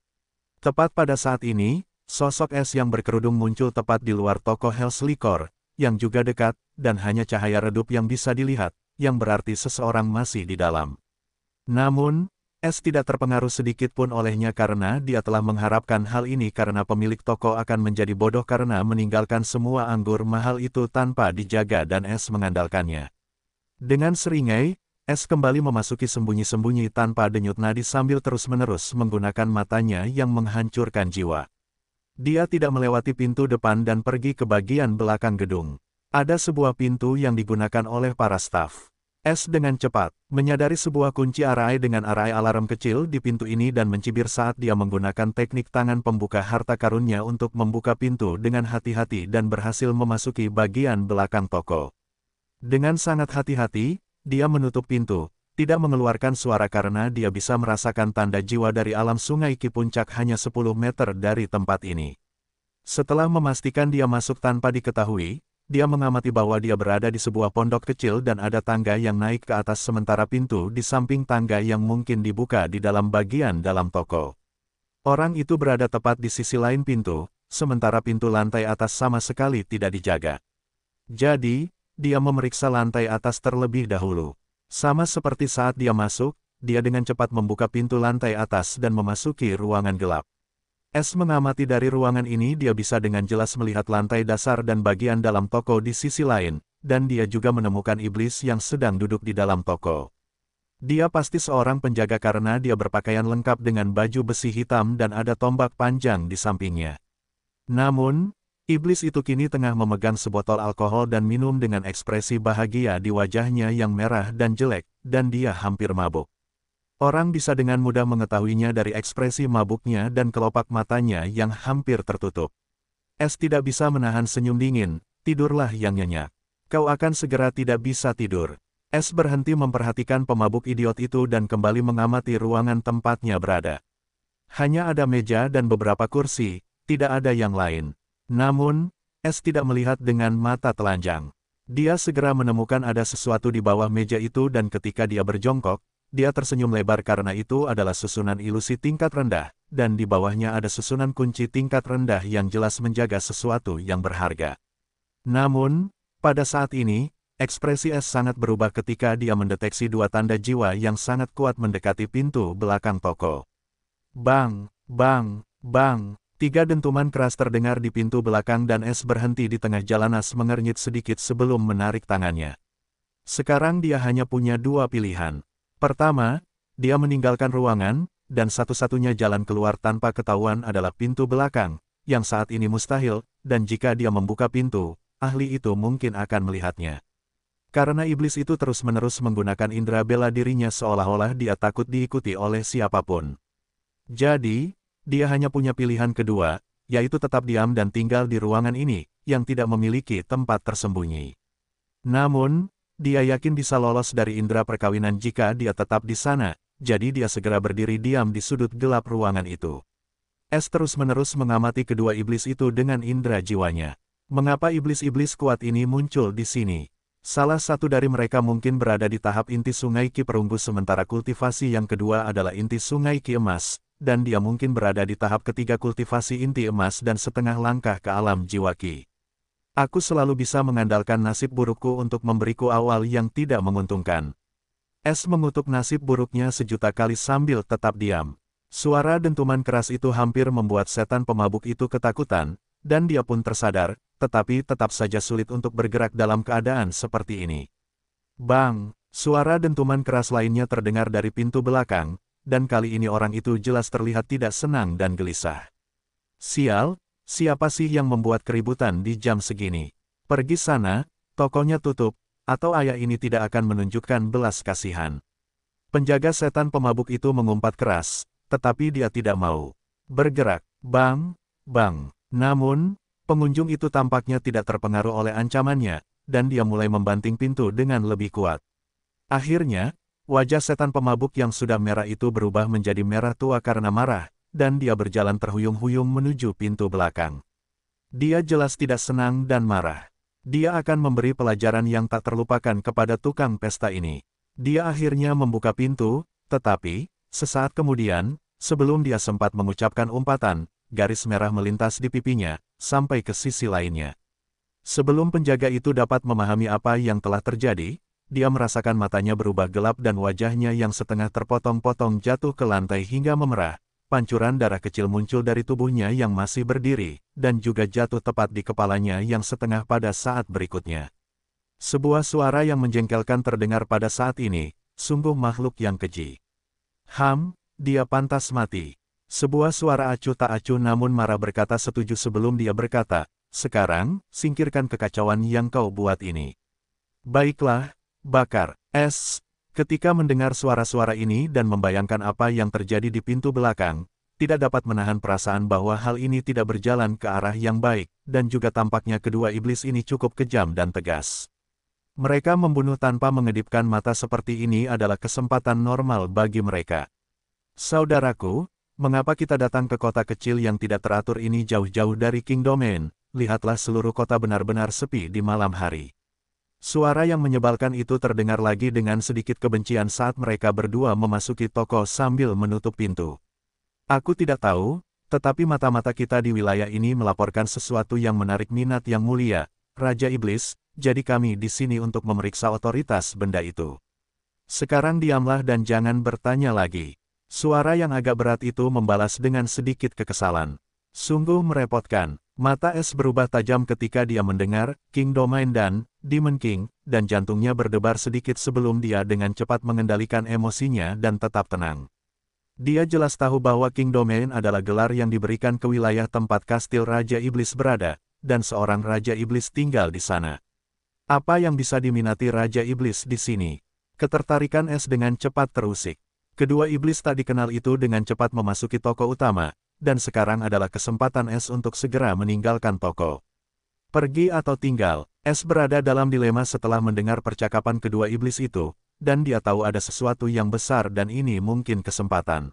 Tepat pada saat ini, sosok Es yang berkerudung muncul tepat di luar toko Hell's Liquor, yang juga dekat, dan hanya cahaya redup yang bisa dilihat, yang berarti seseorang masih di dalam. Namun, Es tidak terpengaruh sedikit pun olehnya karena dia telah mengharapkan hal ini karena pemilik toko akan menjadi bodoh karena meninggalkan semua anggur mahal itu tanpa dijaga dan Es mengandalkannya. Dengan seringai, Es kembali memasuki sembunyi-sembunyi tanpa denyut nadi sambil terus-menerus menggunakan matanya yang menghancurkan jiwa. Dia tidak melewati pintu depan dan pergi ke bagian belakang gedung. Ada sebuah pintu yang digunakan oleh para staf. Es dengan cepat menyadari sebuah kunci arai dengan arai alarm kecil di pintu ini dan mencibir saat dia menggunakan teknik tangan pembuka harta karunnya untuk membuka pintu dengan hati-hati dan berhasil memasuki bagian belakang toko. Dengan sangat hati-hati, dia menutup pintu, tidak mengeluarkan suara karena dia bisa merasakan tanda jiwa dari alam sungai Ki Puncak hanya 10 meter dari tempat ini. Setelah memastikan dia masuk tanpa diketahui, dia mengamati bahwa dia berada di sebuah pondok kecil dan ada tangga yang naik ke atas sementara pintu di samping tangga yang mungkin dibuka di dalam bagian dalam toko. Orang itu berada tepat di sisi lain pintu, sementara pintu lantai atas sama sekali tidak dijaga. Jadi, dia memeriksa lantai atas terlebih dahulu. Sama seperti saat dia masuk, dia dengan cepat membuka pintu lantai atas dan memasuki ruangan gelap. Es mengamati dari ruangan ini dia bisa dengan jelas melihat lantai dasar dan bagian dalam toko di sisi lain, dan dia juga menemukan iblis yang sedang duduk di dalam toko. Dia pasti seorang penjaga karena dia berpakaian lengkap dengan baju besi hitam dan ada tombak panjang di sampingnya. Namun, iblis itu kini tengah memegang sebotol alkohol dan minum dengan ekspresi bahagia di wajahnya yang merah dan jelek, dan dia hampir mabuk. Orang bisa dengan mudah mengetahuinya dari ekspresi mabuknya dan kelopak matanya yang hampir tertutup. Es tidak bisa menahan senyum dingin, tidurlah yang nyenyak. Kau akan segera tidak bisa tidur. Es berhenti memperhatikan pemabuk idiot itu dan kembali mengamati ruangan tempatnya berada. Hanya ada meja dan beberapa kursi, tidak ada yang lain. Namun, Es tidak melihat dengan mata telanjang. Dia segera menemukan ada sesuatu di bawah meja itu dan ketika dia berjongkok, dia tersenyum lebar karena itu adalah susunan ilusi tingkat rendah, dan di bawahnya ada susunan kunci tingkat rendah yang jelas menjaga sesuatu yang berharga. Namun, pada saat ini, Ekspresi S sangat berubah ketika dia mendeteksi dua tanda jiwa yang sangat kuat mendekati pintu belakang toko. Bang, bang, bang. 3 dentuman keras terdengar di pintu belakang dan S berhenti di tengah jalan. S mengernyit sedikit sebelum menarik tangannya. Sekarang dia hanya punya 2 pilihan. Pertama, dia meninggalkan ruangan, dan satu-satunya jalan keluar tanpa ketahuan adalah pintu belakang, yang saat ini mustahil, dan jika dia membuka pintu, ahli itu mungkin akan melihatnya. Karena iblis itu terus-menerus menggunakan indera bela dirinya seolah-olah dia takut diikuti oleh siapapun. Jadi, dia hanya punya pilihan kedua, yaitu tetap diam dan tinggal di ruangan ini, yang tidak memiliki tempat tersembunyi. Namun, dia yakin bisa lolos dari indera perkawinan jika dia tetap di sana, jadi dia segera berdiri diam di sudut gelap ruangan itu. S terus-menerus mengamati kedua iblis itu dengan indera jiwanya. Mengapa iblis-iblis kuat ini muncul di sini? Salah satu dari mereka mungkin berada di tahap inti sungai Ki perunggu sementara kultivasi yang kedua adalah inti sungai Ki emas, dan dia mungkin berada di tahap ketiga kultivasi inti emas dan setengah langkah ke alam jiwa Ki. Aku selalu bisa mengandalkan nasib burukku untuk memberiku awal yang tidak menguntungkan. S mengutuk nasib buruknya sejuta kali sambil tetap diam. Suara dentuman keras itu hampir membuat setan pemabuk itu ketakutan, dan dia pun tersadar, tetapi tetap saja sulit untuk bergerak dalam keadaan seperti ini. Bang! Suara dentuman keras lainnya terdengar dari pintu belakang, dan kali ini orang itu jelas terlihat tidak senang dan gelisah. Sial, siapa sih yang membuat keributan di jam segini? Pergi sana, tokonya tutup, atau ayah ini tidak akan menunjukkan belas kasihan. Penjaga setan pemabuk itu mengumpat keras, tetapi dia tidak mau bergerak. Bang! Bang! Namun, pengunjung itu tampaknya tidak terpengaruh oleh ancamannya, dan dia mulai membanting pintu dengan lebih kuat. Akhirnya, wajah setan pemabuk yang sudah merah itu berubah menjadi merah tua karena marah, dan dia berjalan terhuyung-huyung menuju pintu belakang. Dia jelas tidak senang dan marah. Dia akan memberi pelajaran yang tak terlupakan kepada tukang pesta ini. Dia akhirnya membuka pintu, tetapi, sesaat kemudian, sebelum dia sempat mengucapkan umpatan, garis merah melintas di pipinya, sampai ke sisi lainnya. Sebelum penjaga itu dapat memahami apa yang telah terjadi, dia merasakan matanya berubah gelap dan wajahnya yang setengah terpotong-potong jatuh ke lantai hingga memerah. Pancuran darah kecil muncul dari tubuhnya yang masih berdiri, dan juga jatuh tepat di kepalanya yang setengah pada saat berikutnya. Sebuah suara yang menjengkelkan terdengar pada saat ini, sungguh makhluk yang keji. Dia pantas mati. Sebuah suara acuh tak acuh namun marah berkata setuju sebelum dia berkata, sekarang, singkirkan kekacauan yang kau buat ini. Baiklah, bakar. S. Ketika mendengar suara-suara ini dan membayangkan apa yang terjadi di pintu belakang, tidak dapat menahan perasaan bahwa hal ini tidak berjalan ke arah yang baik, dan juga tampaknya kedua iblis ini cukup kejam dan tegas. Mereka membunuh tanpa mengedipkan mata seperti ini adalah kesempatan normal bagi mereka. Saudaraku, mengapa kita datang ke kota kecil yang tidak teratur ini jauh-jauh dari King Domain? Lihatlah seluruh kota benar-benar sepi di malam hari. Suara yang menyebalkan itu terdengar lagi dengan sedikit kebencian saat mereka berdua memasuki toko sambil menutup pintu. Aku tidak tahu, tetapi mata-mata kita di wilayah ini melaporkan sesuatu yang menarik minat yang mulia, Raja Iblis, jadi kami di sini untuk memeriksa otoritas benda itu. Sekarang diamlah dan jangan bertanya lagi. Suara yang agak berat itu membalas dengan sedikit kekesalan. Sungguh merepotkan. Mata S berubah tajam ketika dia mendengar King Domain dan Demon King, dan jantungnya berdebar sedikit sebelum dia dengan cepat mengendalikan emosinya dan tetap tenang. Dia jelas tahu bahwa King Domain adalah gelar yang diberikan ke wilayah tempat kastil Raja Iblis berada, dan seorang Raja Iblis tinggal di sana. Apa yang bisa diminati Raja Iblis di sini? Ketertarikan S dengan cepat terusik. Kedua iblis tak dikenal itu dengan cepat memasuki toko utama, dan sekarang adalah kesempatan S untuk segera meninggalkan toko. Pergi atau tinggal, S berada dalam dilema setelah mendengar percakapan kedua iblis itu, dan dia tahu ada sesuatu yang besar dan ini mungkin kesempatan.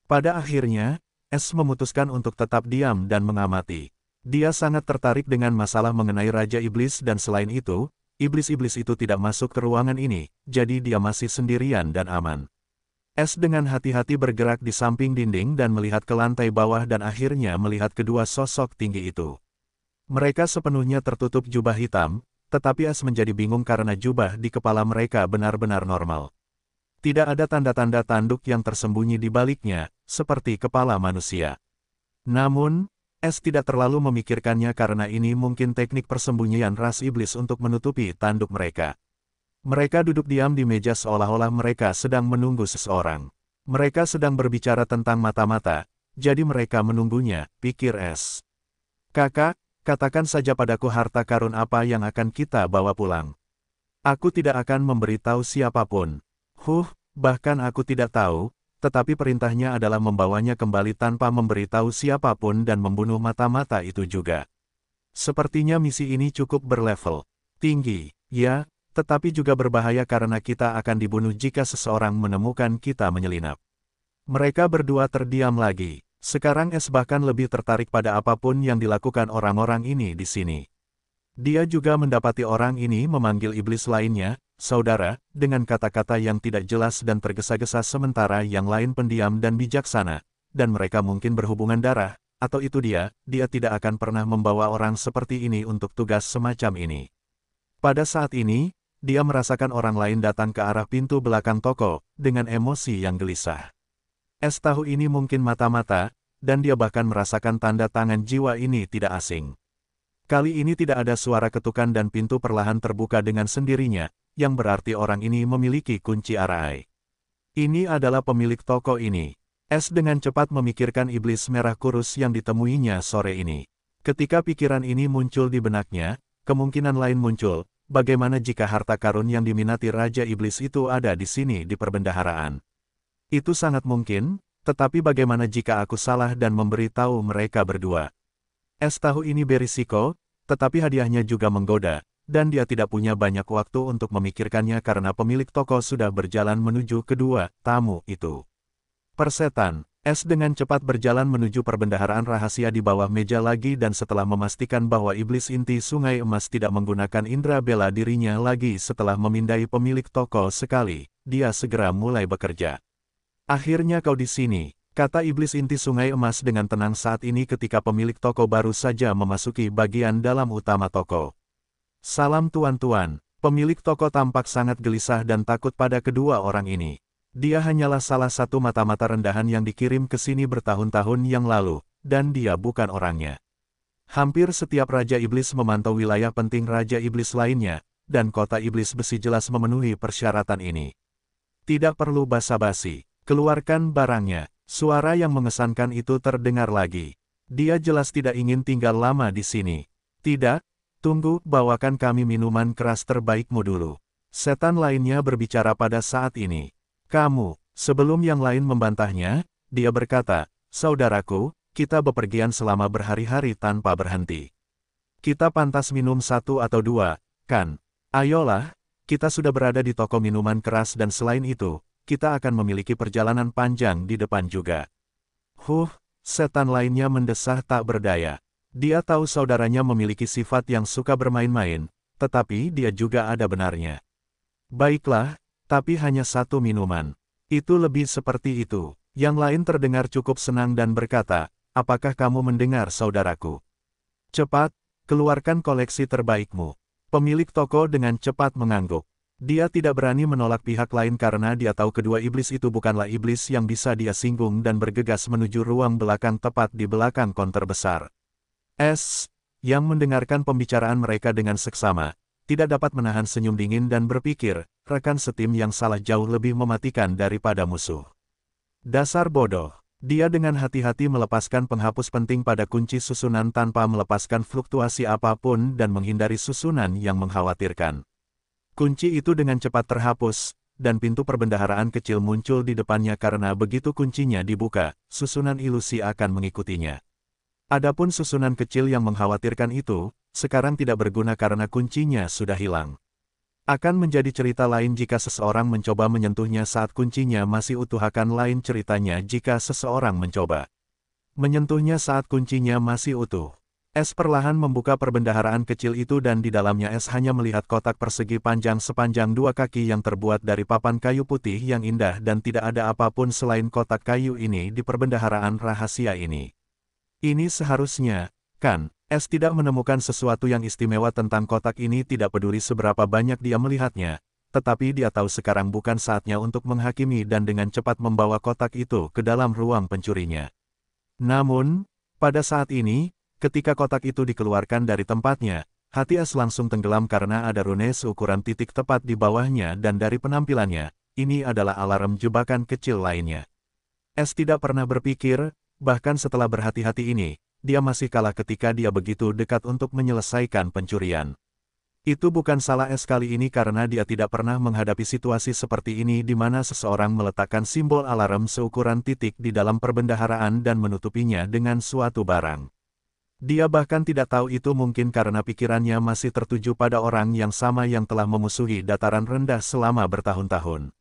Pada akhirnya, S memutuskan untuk tetap diam dan mengamati. Dia sangat tertarik dengan masalah mengenai Raja Iblis dan selain itu, iblis-iblis itu tidak masuk ke ruangan ini, jadi dia masih sendirian dan aman. S dengan hati-hati bergerak di samping dinding dan melihat ke lantai bawah dan akhirnya melihat kedua sosok tinggi itu. Mereka sepenuhnya tertutup jubah hitam, tetapi Es menjadi bingung karena jubah di kepala mereka benar-benar normal. Tidak ada tanda-tanda tanduk yang tersembunyi di baliknya, seperti kepala manusia. Namun, Es tidak terlalu memikirkannya karena ini mungkin teknik persembunyian ras iblis untuk menutupi tanduk mereka. Mereka duduk diam di meja seolah-olah mereka sedang menunggu seseorang. Mereka sedang berbicara tentang mata-mata, jadi mereka menunggunya, pikir Es. Kakak, katakan saja padaku harta karun apa yang akan kita bawa pulang. Aku tidak akan memberitahu siapapun. Bahkan aku tidak tahu, tetapi perintahnya adalah membawanya kembali tanpa memberitahu siapapun dan membunuh mata-mata itu juga. Sepertinya misi ini cukup berlevel tinggi, ya, tetapi juga berbahaya karena kita akan dibunuh jika seseorang menemukan kita menyelinap. Mereka berdua terdiam lagi. Sekarang Es bahkan lebih tertarik pada apapun yang dilakukan orang-orang ini di sini. Dia juga mendapati orang ini memanggil iblis lainnya, saudara, dengan kata-kata yang tidak jelas dan tergesa-gesa sementara yang lain pendiam dan bijaksana, dan mereka mungkin berhubungan darah, atau itu dia tidak akan pernah membawa orang seperti ini untuk tugas semacam ini. Pada saat ini, dia merasakan orang lain datang ke arah pintu belakang toko, dengan emosi yang gelisah. Es tahu ini mungkin mata-mata, dan dia bahkan merasakan tanda tangan jiwa ini tidak asing. Kali ini tidak ada suara ketukan dan pintu perlahan terbuka dengan sendirinya, yang berarti orang ini memiliki kunci arai. Ini adalah pemilik toko ini. Es dengan cepat memikirkan iblis merah kurus yang ditemuinya sore ini. Ketika pikiran ini muncul di benaknya, kemungkinan lain muncul, bagaimana jika harta karun yang diminati Raja Iblis itu ada di sini di perbendaharaan? Itu sangat mungkin, tetapi bagaimana jika aku salah dan memberitahu mereka berdua? Es tahu ini berisiko, tetapi hadiahnya juga menggoda, dan dia tidak punya banyak waktu untuk memikirkannya karena pemilik toko sudah berjalan menuju kedua tamu itu. Persetan, Es dengan cepat berjalan menuju perbendaharaan rahasia di bawah meja lagi dan setelah memastikan bahwa iblis inti Sungai Emas tidak menggunakan indera bela dirinya lagi setelah memindai pemilik toko sekali, dia segera mulai bekerja. Akhirnya kau di sini, kata iblis inti Sungai Emas dengan tenang saat ini ketika pemilik toko baru saja memasuki bagian dalam utama toko. Salam tuan-tuan, pemilik toko tampak sangat gelisah dan takut pada kedua orang ini. Dia hanyalah salah satu mata-mata rendahan yang dikirim ke sini bertahun-tahun yang lalu, dan dia bukan orangnya. Hampir setiap Raja Iblis memantau wilayah penting Raja Iblis lainnya, dan kota Iblis Besi jelas memenuhi persyaratan ini. Tidak perlu basa-basi, keluarkan barangnya. Suara yang mengesankan itu terdengar lagi. Dia jelas tidak ingin tinggal lama di sini. Tidak, tunggu, bawakan kami minuman keras terbaikmu dulu. Setan lainnya berbicara pada saat ini. Kamu, sebelum yang lain membantahnya, dia berkata, saudaraku, kita bepergian selama berhari-hari tanpa berhenti. Kita pantas minum satu atau dua, kan? Ayolah, kita sudah berada di toko minuman keras dan selain itu, kita akan memiliki perjalanan panjang di depan juga. Setan lainnya mendesah tak berdaya. Dia tahu saudaranya memiliki sifat yang suka bermain-main, tetapi dia juga ada benarnya. Baiklah, tapi hanya satu minuman. Itu lebih seperti itu. Yang lain terdengar cukup senang dan berkata, apakah kamu mendengar saudaraku? Cepat, keluarkan koleksi terbaikmu. Pemilik toko dengan cepat mengangguk. Dia tidak berani menolak pihak lain karena dia tahu kedua iblis itu bukanlah iblis yang bisa dia singgung dan bergegas menuju ruang belakang tepat di belakang konter besar. Yang mendengarkan pembicaraan mereka dengan seksama, tidak dapat menahan senyum dingin dan berpikir, rekan setim yang salah jauh lebih mematikan daripada musuh. Dasar bodoh. Dia dengan hati-hati melepaskan penghapus penting pada kunci susunan tanpa melepaskan fluktuasi apapun dan menghindari susunan yang mengkhawatirkan. Kunci itu dengan cepat terhapus, dan pintu perbendaharaan kecil muncul di depannya karena begitu kuncinya dibuka, susunan ilusi akan mengikutinya. Adapun susunan kecil yang mengkhawatirkan itu, sekarang tidak berguna karena kuncinya sudah hilang. Akan menjadi cerita lain jika seseorang mencoba menyentuhnya saat kuncinya masih utuh, akan lain ceritanya jika seseorang mencoba menyentuhnya saat kuncinya masih utuh. Perlahan membuka perbendaharaan kecil itu dan di dalamnya hanya melihat kotak persegi panjang sepanjang 2 kaki yang terbuat dari papan kayu putih yang indah dan tidak ada apapun selain kotak kayu ini di perbendaharaan rahasia ini. Ini seharusnya, kan, S tidak menemukan sesuatu yang istimewa tentang kotak ini, tidak peduli seberapa banyak dia melihatnya, tetapi dia tahu sekarang bukan saatnya untuk menghakimi dan dengan cepat membawa kotak itu ke dalam ruang pencurinya. Namun, pada saat ini, ketika kotak itu dikeluarkan dari tempatnya, hati S langsung tenggelam karena ada rune seukuran titik tepat di bawahnya dan dari penampilannya, ini adalah alarm jebakan kecil lainnya. S tidak pernah berpikir, bahkan setelah berhati-hati ini, dia masih kalah ketika dia begitu dekat untuk menyelesaikan pencurian. Itu bukan salah S kali ini karena dia tidak pernah menghadapi situasi seperti ini di mana seseorang meletakkan simbol alarm seukuran titik di dalam perbendaharaan dan menutupinya dengan suatu barang. Dia bahkan tidak tahu itu mungkin karena pikirannya masih tertuju pada orang yang sama yang telah memusuhi dataran rendah selama bertahun-tahun.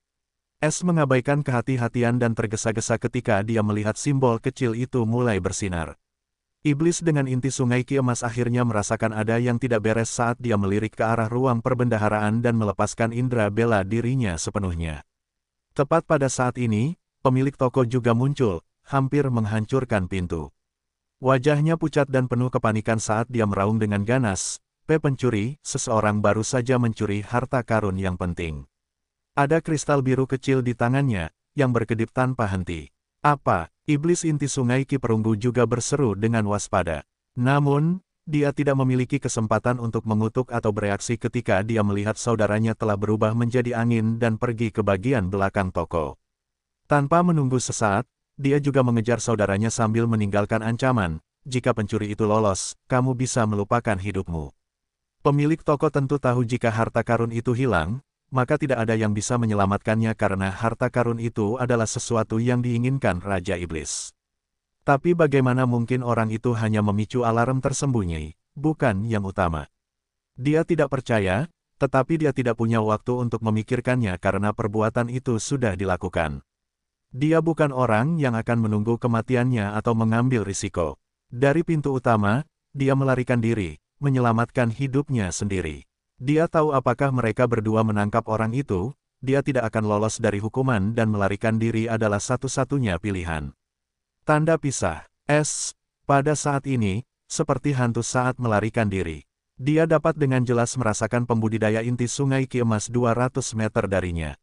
S mengabaikan kehati-hatian dan tergesa-gesa ketika dia melihat simbol kecil itu mulai bersinar. Iblis dengan inti sungai Ki Emas akhirnya merasakan ada yang tidak beres saat dia melirik ke arah ruang perbendaharaan dan melepaskan indera bela dirinya sepenuhnya. Tepat pada saat ini, pemilik toko juga muncul, hampir menghancurkan pintu. Wajahnya pucat dan penuh kepanikan saat dia meraung dengan ganas, pencuri, seseorang baru saja mencuri harta karun yang penting. Ada kristal biru kecil di tangannya, yang berkedip tanpa henti. Apa? Iblis inti sungai Ki Perunggu juga berseru dengan waspada. Namun, dia tidak memiliki kesempatan untuk mengutuk atau bereaksi ketika dia melihat saudaranya telah berubah menjadi angin dan pergi ke bagian belakang toko. Tanpa menunggu sesaat, dia juga mengejar saudaranya sambil meninggalkan ancaman, jika pencuri itu lolos, kamu bisa melupakan hidupmu. Pemilik toko tentu tahu jika harta karun itu hilang, maka tidak ada yang bisa menyelamatkannya karena harta karun itu adalah sesuatu yang diinginkan Raja Iblis. Tapi bagaimana mungkin orang itu hanya memicu alarm tersembunyi, bukan yang utama? Dia tidak percaya, tetapi dia tidak punya waktu untuk memikirkannya karena perbuatan itu sudah dilakukan. Dia bukan orang yang akan menunggu kematiannya atau mengambil risiko. Dari pintu utama, dia melarikan diri, menyelamatkan hidupnya sendiri. Dia tahu apakah mereka berdua menangkap orang itu, dia tidak akan lolos dari hukuman dan melarikan diri adalah satu-satunya pilihan. Tanda pisah. S. Pada saat ini, seperti hantu saat melarikan diri. Dia dapat dengan jelas merasakan pembudidaya inti sungai Ki Emas 200 meter darinya.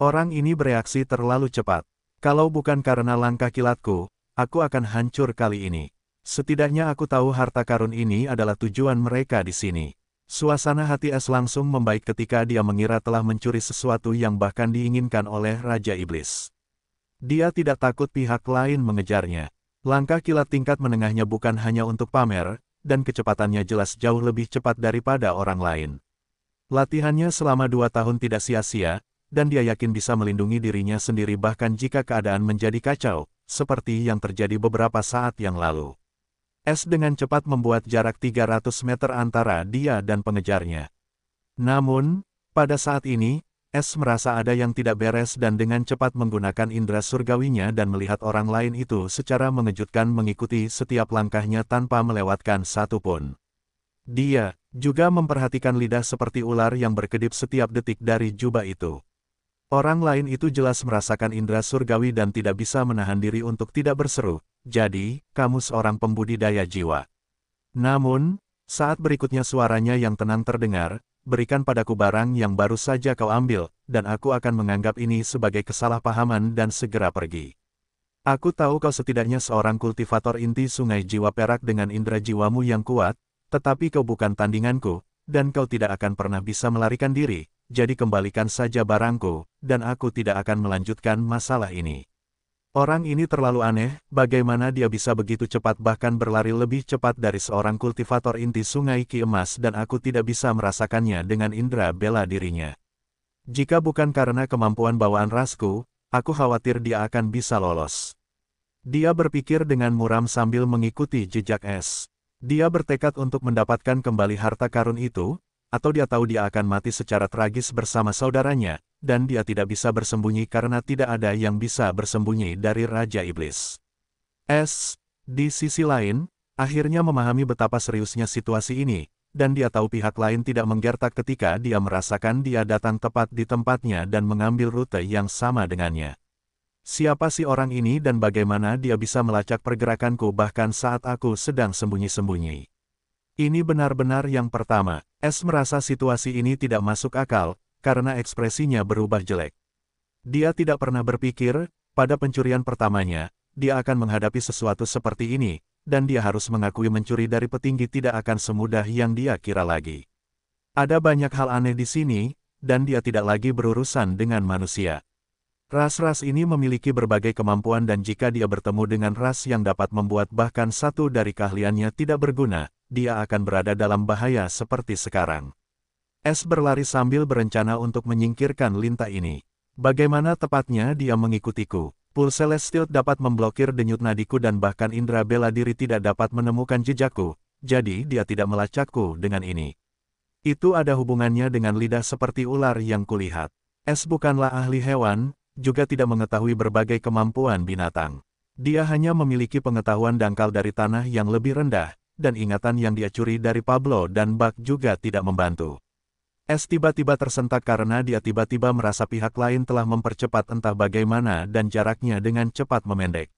Orang ini bereaksi terlalu cepat. Kalau bukan karena langkah kilatku, aku akan hancur kali ini. Setidaknya aku tahu harta karun ini adalah tujuan mereka di sini. Suasana hati S langsung membaik ketika dia mengira telah mencuri sesuatu yang bahkan diinginkan oleh Raja Iblis. Dia tidak takut pihak lain mengejarnya. Langkah kilat tingkat menengahnya bukan hanya untuk pamer, dan kecepatannya jelas jauh lebih cepat daripada orang lain. Latihannya selama 2 tahun tidak sia-sia, dan dia yakin bisa melindungi dirinya sendiri bahkan jika keadaan menjadi kacau, seperti yang terjadi beberapa saat yang lalu. S dengan cepat membuat jarak 300 meter antara dia dan pengejarnya. Namun, pada saat ini, S merasa ada yang tidak beres dan dengan cepat menggunakan indera surgawinya dan melihat orang lain itu secara mengejutkan mengikuti setiap langkahnya tanpa melewatkan satu pun. Dia juga memperhatikan lidah seperti ular yang berkedip setiap detik dari jubah itu. Orang lain itu jelas merasakan indera surgawi dan tidak bisa menahan diri untuk tidak berseru. Jadi, kamu seorang pembudidaya jiwa. Namun, saat berikutnya suaranya yang tenang terdengar, berikan padaku barang yang baru saja kau ambil, dan aku akan menganggap ini sebagai kesalahpahaman dan segera pergi. Aku tahu kau setidaknya seorang kultivator inti sungai jiwa perak dengan indera jiwamu yang kuat, tetapi kau bukan tandinganku, dan kau tidak akan pernah bisa melarikan diri, jadi kembalikan saja barangku, dan aku tidak akan melanjutkan masalah ini. Orang ini terlalu aneh, bagaimana dia bisa begitu cepat bahkan berlari lebih cepat dari seorang kultivator inti sungai Ki Emas dan aku tidak bisa merasakannya dengan indera bela dirinya. Jika bukan karena kemampuan bawaan rasku, aku khawatir dia akan bisa lolos. Dia berpikir dengan muram sambil mengikuti jejak S. Dia bertekad untuk mendapatkan kembali harta karun itu, atau dia tahu dia akan mati secara tragis bersama saudaranya, dan dia tidak bisa bersembunyi karena tidak ada yang bisa bersembunyi dari Raja Iblis. S. Di sisi lain, akhirnya memahami betapa seriusnya situasi ini, dan dia tahu pihak lain tidak menggertak ketika dia merasakan dia datang tepat di tempatnya dan mengambil rute yang sama dengannya. Siapa si orang ini dan bagaimana dia bisa melacak pergerakanku bahkan saat aku sedang sembunyi-sembunyi? Ini benar-benar yang pertama. S merasa situasi ini tidak masuk akal, karena ekspresinya berubah jelek. Dia tidak pernah berpikir, pada pencurian pertamanya, dia akan menghadapi sesuatu seperti ini, dan dia harus mengakui mencuri dari petinggi tidak akan semudah yang dia kira lagi. Ada banyak hal aneh di sini, dan dia tidak lagi berurusan dengan manusia. Ras-ras ini memiliki berbagai kemampuan dan jika dia bertemu dengan ras yang dapat membuat bahkan satu dari keahliannya tidak berguna, dia akan berada dalam bahaya seperti sekarang. S berlari sambil berencana untuk menyingkirkan lintah ini. Bagaimana tepatnya dia mengikutiku? Pulse Celestial dapat memblokir denyut nadiku dan bahkan indera bela diri tidak dapat menemukan jejakku, jadi dia tidak melacakku dengan ini. Itu ada hubungannya dengan lidah seperti ular yang kulihat. S bukanlah ahli hewan, juga tidak mengetahui berbagai kemampuan binatang. Dia hanya memiliki pengetahuan dangkal dari tanah yang lebih rendah, dan ingatan yang dia curi dari Pablo dan Buck juga tidak membantu. S tiba-tiba tersentak karena dia tiba-tiba merasa pihak lain telah mempercepat entah bagaimana dan jaraknya dengan cepat memendek.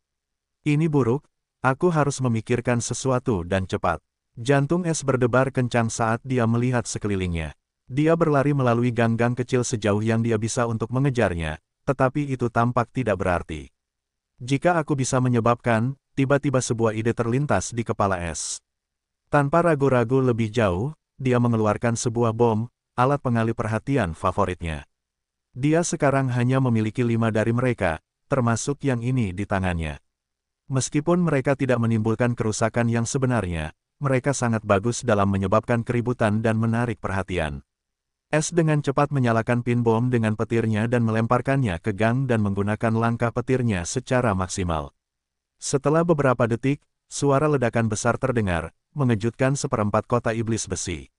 Ini buruk, aku harus memikirkan sesuatu dan cepat. Jantung S berdebar kencang saat dia melihat sekelilingnya. Dia berlari melalui gang-gang kecil sejauh yang dia bisa untuk mengejarnya, tetapi itu tampak tidak berarti. Jika aku bisa menyebabkan, tiba-tiba sebuah ide terlintas di kepala S. Tanpa ragu-ragu lebih jauh, dia mengeluarkan sebuah bom, alat pengalih perhatian favoritnya. Dia sekarang hanya memiliki 5 dari mereka, termasuk yang ini di tangannya. Meskipun mereka tidak menimbulkan kerusakan yang sebenarnya, mereka sangat bagus dalam menyebabkan keributan dan menarik perhatian. S dengan cepat menyalakan pin bom dengan petirnya dan melemparkannya ke gang dan menggunakan langkah petirnya secara maksimal. Setelah beberapa detik, suara ledakan besar terdengar, mengejutkan seperempat kota iblis besi.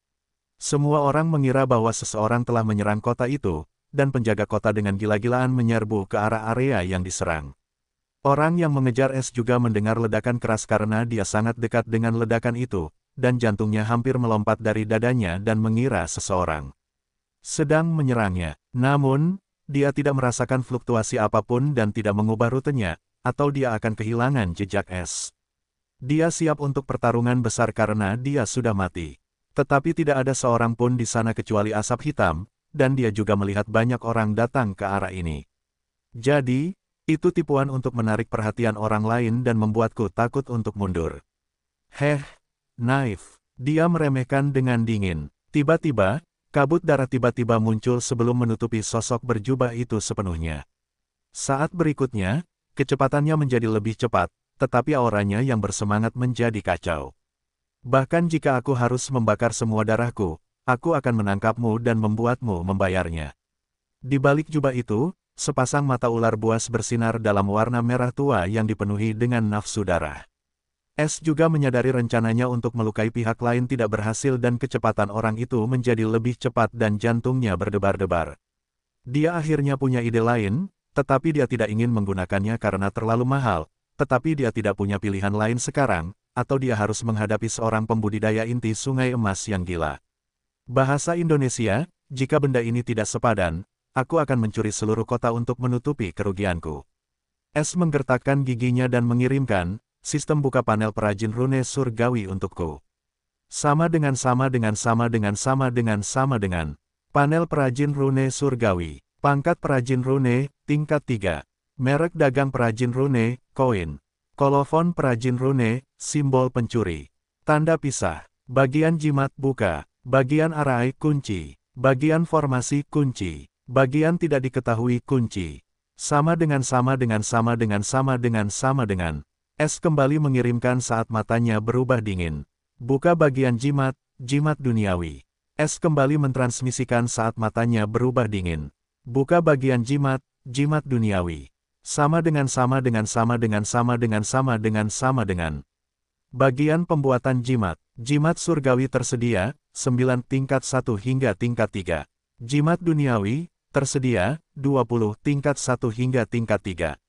Semua orang mengira bahwa seseorang telah menyerang kota itu, dan penjaga kota dengan gila-gilaan menyerbu ke arah area yang diserang. Orang yang mengejar S juga mendengar ledakan keras karena dia sangat dekat dengan ledakan itu, dan jantungnya hampir melompat dari dadanya dan mengira seseorang sedang menyerangnya. Namun, dia tidak merasakan fluktuasi apapun dan tidak mengubah rutenya, atau dia akan kehilangan jejak S. Dia siap untuk pertarungan besar karena dia sudah mati. Tetapi tidak ada seorang pun di sana kecuali asap hitam, dan dia juga melihat banyak orang datang ke arah ini. Jadi, itu tipuan untuk menarik perhatian orang lain dan membuatku takut untuk mundur. Knife. Dia meremehkan dengan dingin. Tiba-tiba, kabut darah tiba-tiba muncul sebelum menutupi sosok berjubah itu sepenuhnya. Saat berikutnya, kecepatannya menjadi lebih cepat, tetapi auranya yang bersemangat menjadi kacau. Bahkan jika aku harus membakar semua darahku, aku akan menangkapmu dan membuatmu membayarnya. Di balik jubah itu, sepasang mata ular buas bersinar dalam warna merah tua yang dipenuhi dengan nafsu darah. S juga menyadari rencananya untuk melukai pihak lain tidak berhasil dan kecepatan orang itu menjadi lebih cepat dan jantungnya berdebar-debar. Dia akhirnya punya ide lain, tetapi dia tidak ingin menggunakannya karena terlalu mahal, tetapi dia tidak punya pilihan lain sekarang, atau dia harus menghadapi seorang pembudidaya inti sungai emas yang gila. Bahasa Indonesia, jika benda ini tidak sepadan, aku akan mencuri seluruh kota untuk menutupi kerugianku. S menggertakkan giginya dan mengirimkan, sistem buka panel perajin rune surgawi untukku. Sama dengan. Panel perajin rune surgawi. Pangkat perajin rune, tingkat 3. Merek dagang perajin rune, koin. Kolofon perajin rune, simbol pencuri. Tanda pisah. Bagian jimat buka. Bagian arai kunci. Bagian formasi kunci. Bagian tidak diketahui kunci. Sama dengan. S kembali mengirimkan saat matanya berubah dingin. Buka bagian jimat, jimat duniawi. S kembali mentransmisikan saat matanya berubah dingin. Buka bagian jimat, jimat duniawi. Sama dengan. Bagian pembuatan jimat. Jimat surgawi tersedia, 9 tingkat 1 hingga tingkat 3. Jimat duniawi, tersedia, 20 tingkat 1 hingga tingkat 3.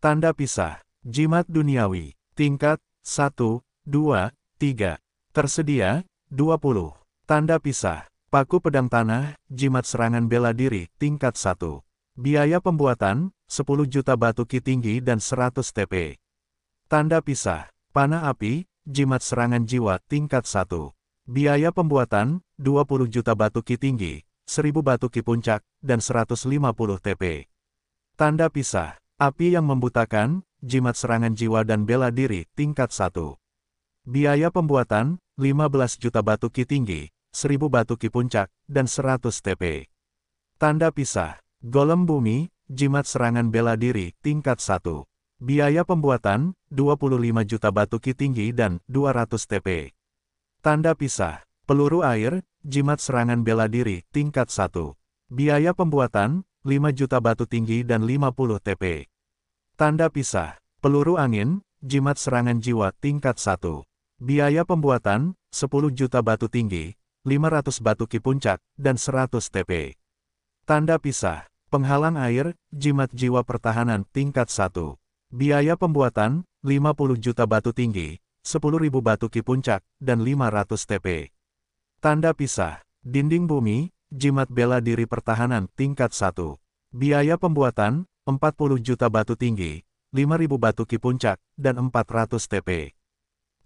Tanda pisah. Jimat duniawi, tingkat 1, 2, 3. Tersedia, 20. Tanda pisah. Paku pedang tanah, jimat serangan bela diri, tingkat 1. Biaya pembuatan, 10 juta batu ki tinggi dan 100 TP. Tanda pisah. Panah api, jimat serangan jiwa, tingkat 1. Biaya pembuatan, 20 juta batu ki tinggi, 1000 batu ki puncak, dan 150 TP. Tanda pisah. Api yang membutakan, jimat serangan jiwa dan bela diri, tingkat 1. Biaya pembuatan, 15 juta batu ki tinggi, 1000 batu ki puncak, dan 100 TP. Tanda pisah. Golem bumi, jimat serangan bela diri, tingkat 1. Biaya pembuatan, 25 juta batu ki tinggi dan 200 TP. Tanda pisah. Peluru air, jimat serangan bela diri, tingkat 1. Biaya pembuatan, 5 juta batu tinggi dan 50 TP. Tanda pisah. Peluru angin, jimat serangan jiwa, tingkat 1. Biaya pembuatan, 10 juta batu tinggi, 500 batu ki puncak, dan 100 TP. Tanda pisah. Penghalang air, jimat jiwa pertahanan, tingkat 1. Biaya pembuatan, 50 juta batu tinggi, 10.000 batu ki puncak, dan 500 TP. Tanda pisah. Dinding bumi, jimat bela diri pertahanan, tingkat 1. Biaya pembuatan, 40 juta batu tinggi, 5.000 batu ki puncak, dan 400 TP.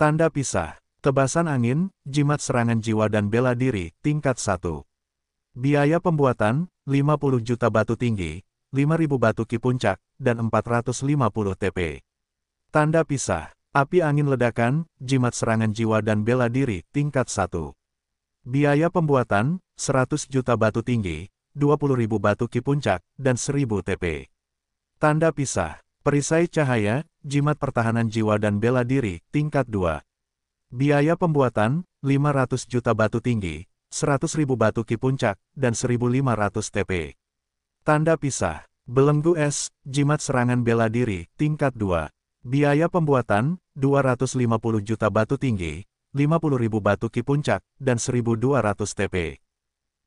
Tanda pisah. Tebasan angin, jimat serangan jiwa dan bela diri, tingkat 1. Biaya pembuatan, 50 juta batu tinggi, 5.000 batu ki puncak, dan 450 TP. Tanda pisah. Api angin ledakan, jimat serangan jiwa dan bela diri, tingkat 1. Biaya pembuatan, 100 juta batu tinggi, 20.000 batu ki puncak, dan 1000 TP. Tanda pisah. Perisai cahaya, jimat pertahanan jiwa dan bela diri, tingkat 2. Biaya pembuatan, 500 juta batu tinggi, 100.000 batu ki puncak, dan 1.500 TP. Tanda pisah. Belenggu es, jimat serangan bela diri, tingkat 2. Biaya pembuatan, 250 juta batu tinggi, 50.000 batu ki puncak, dan 1.200 TP.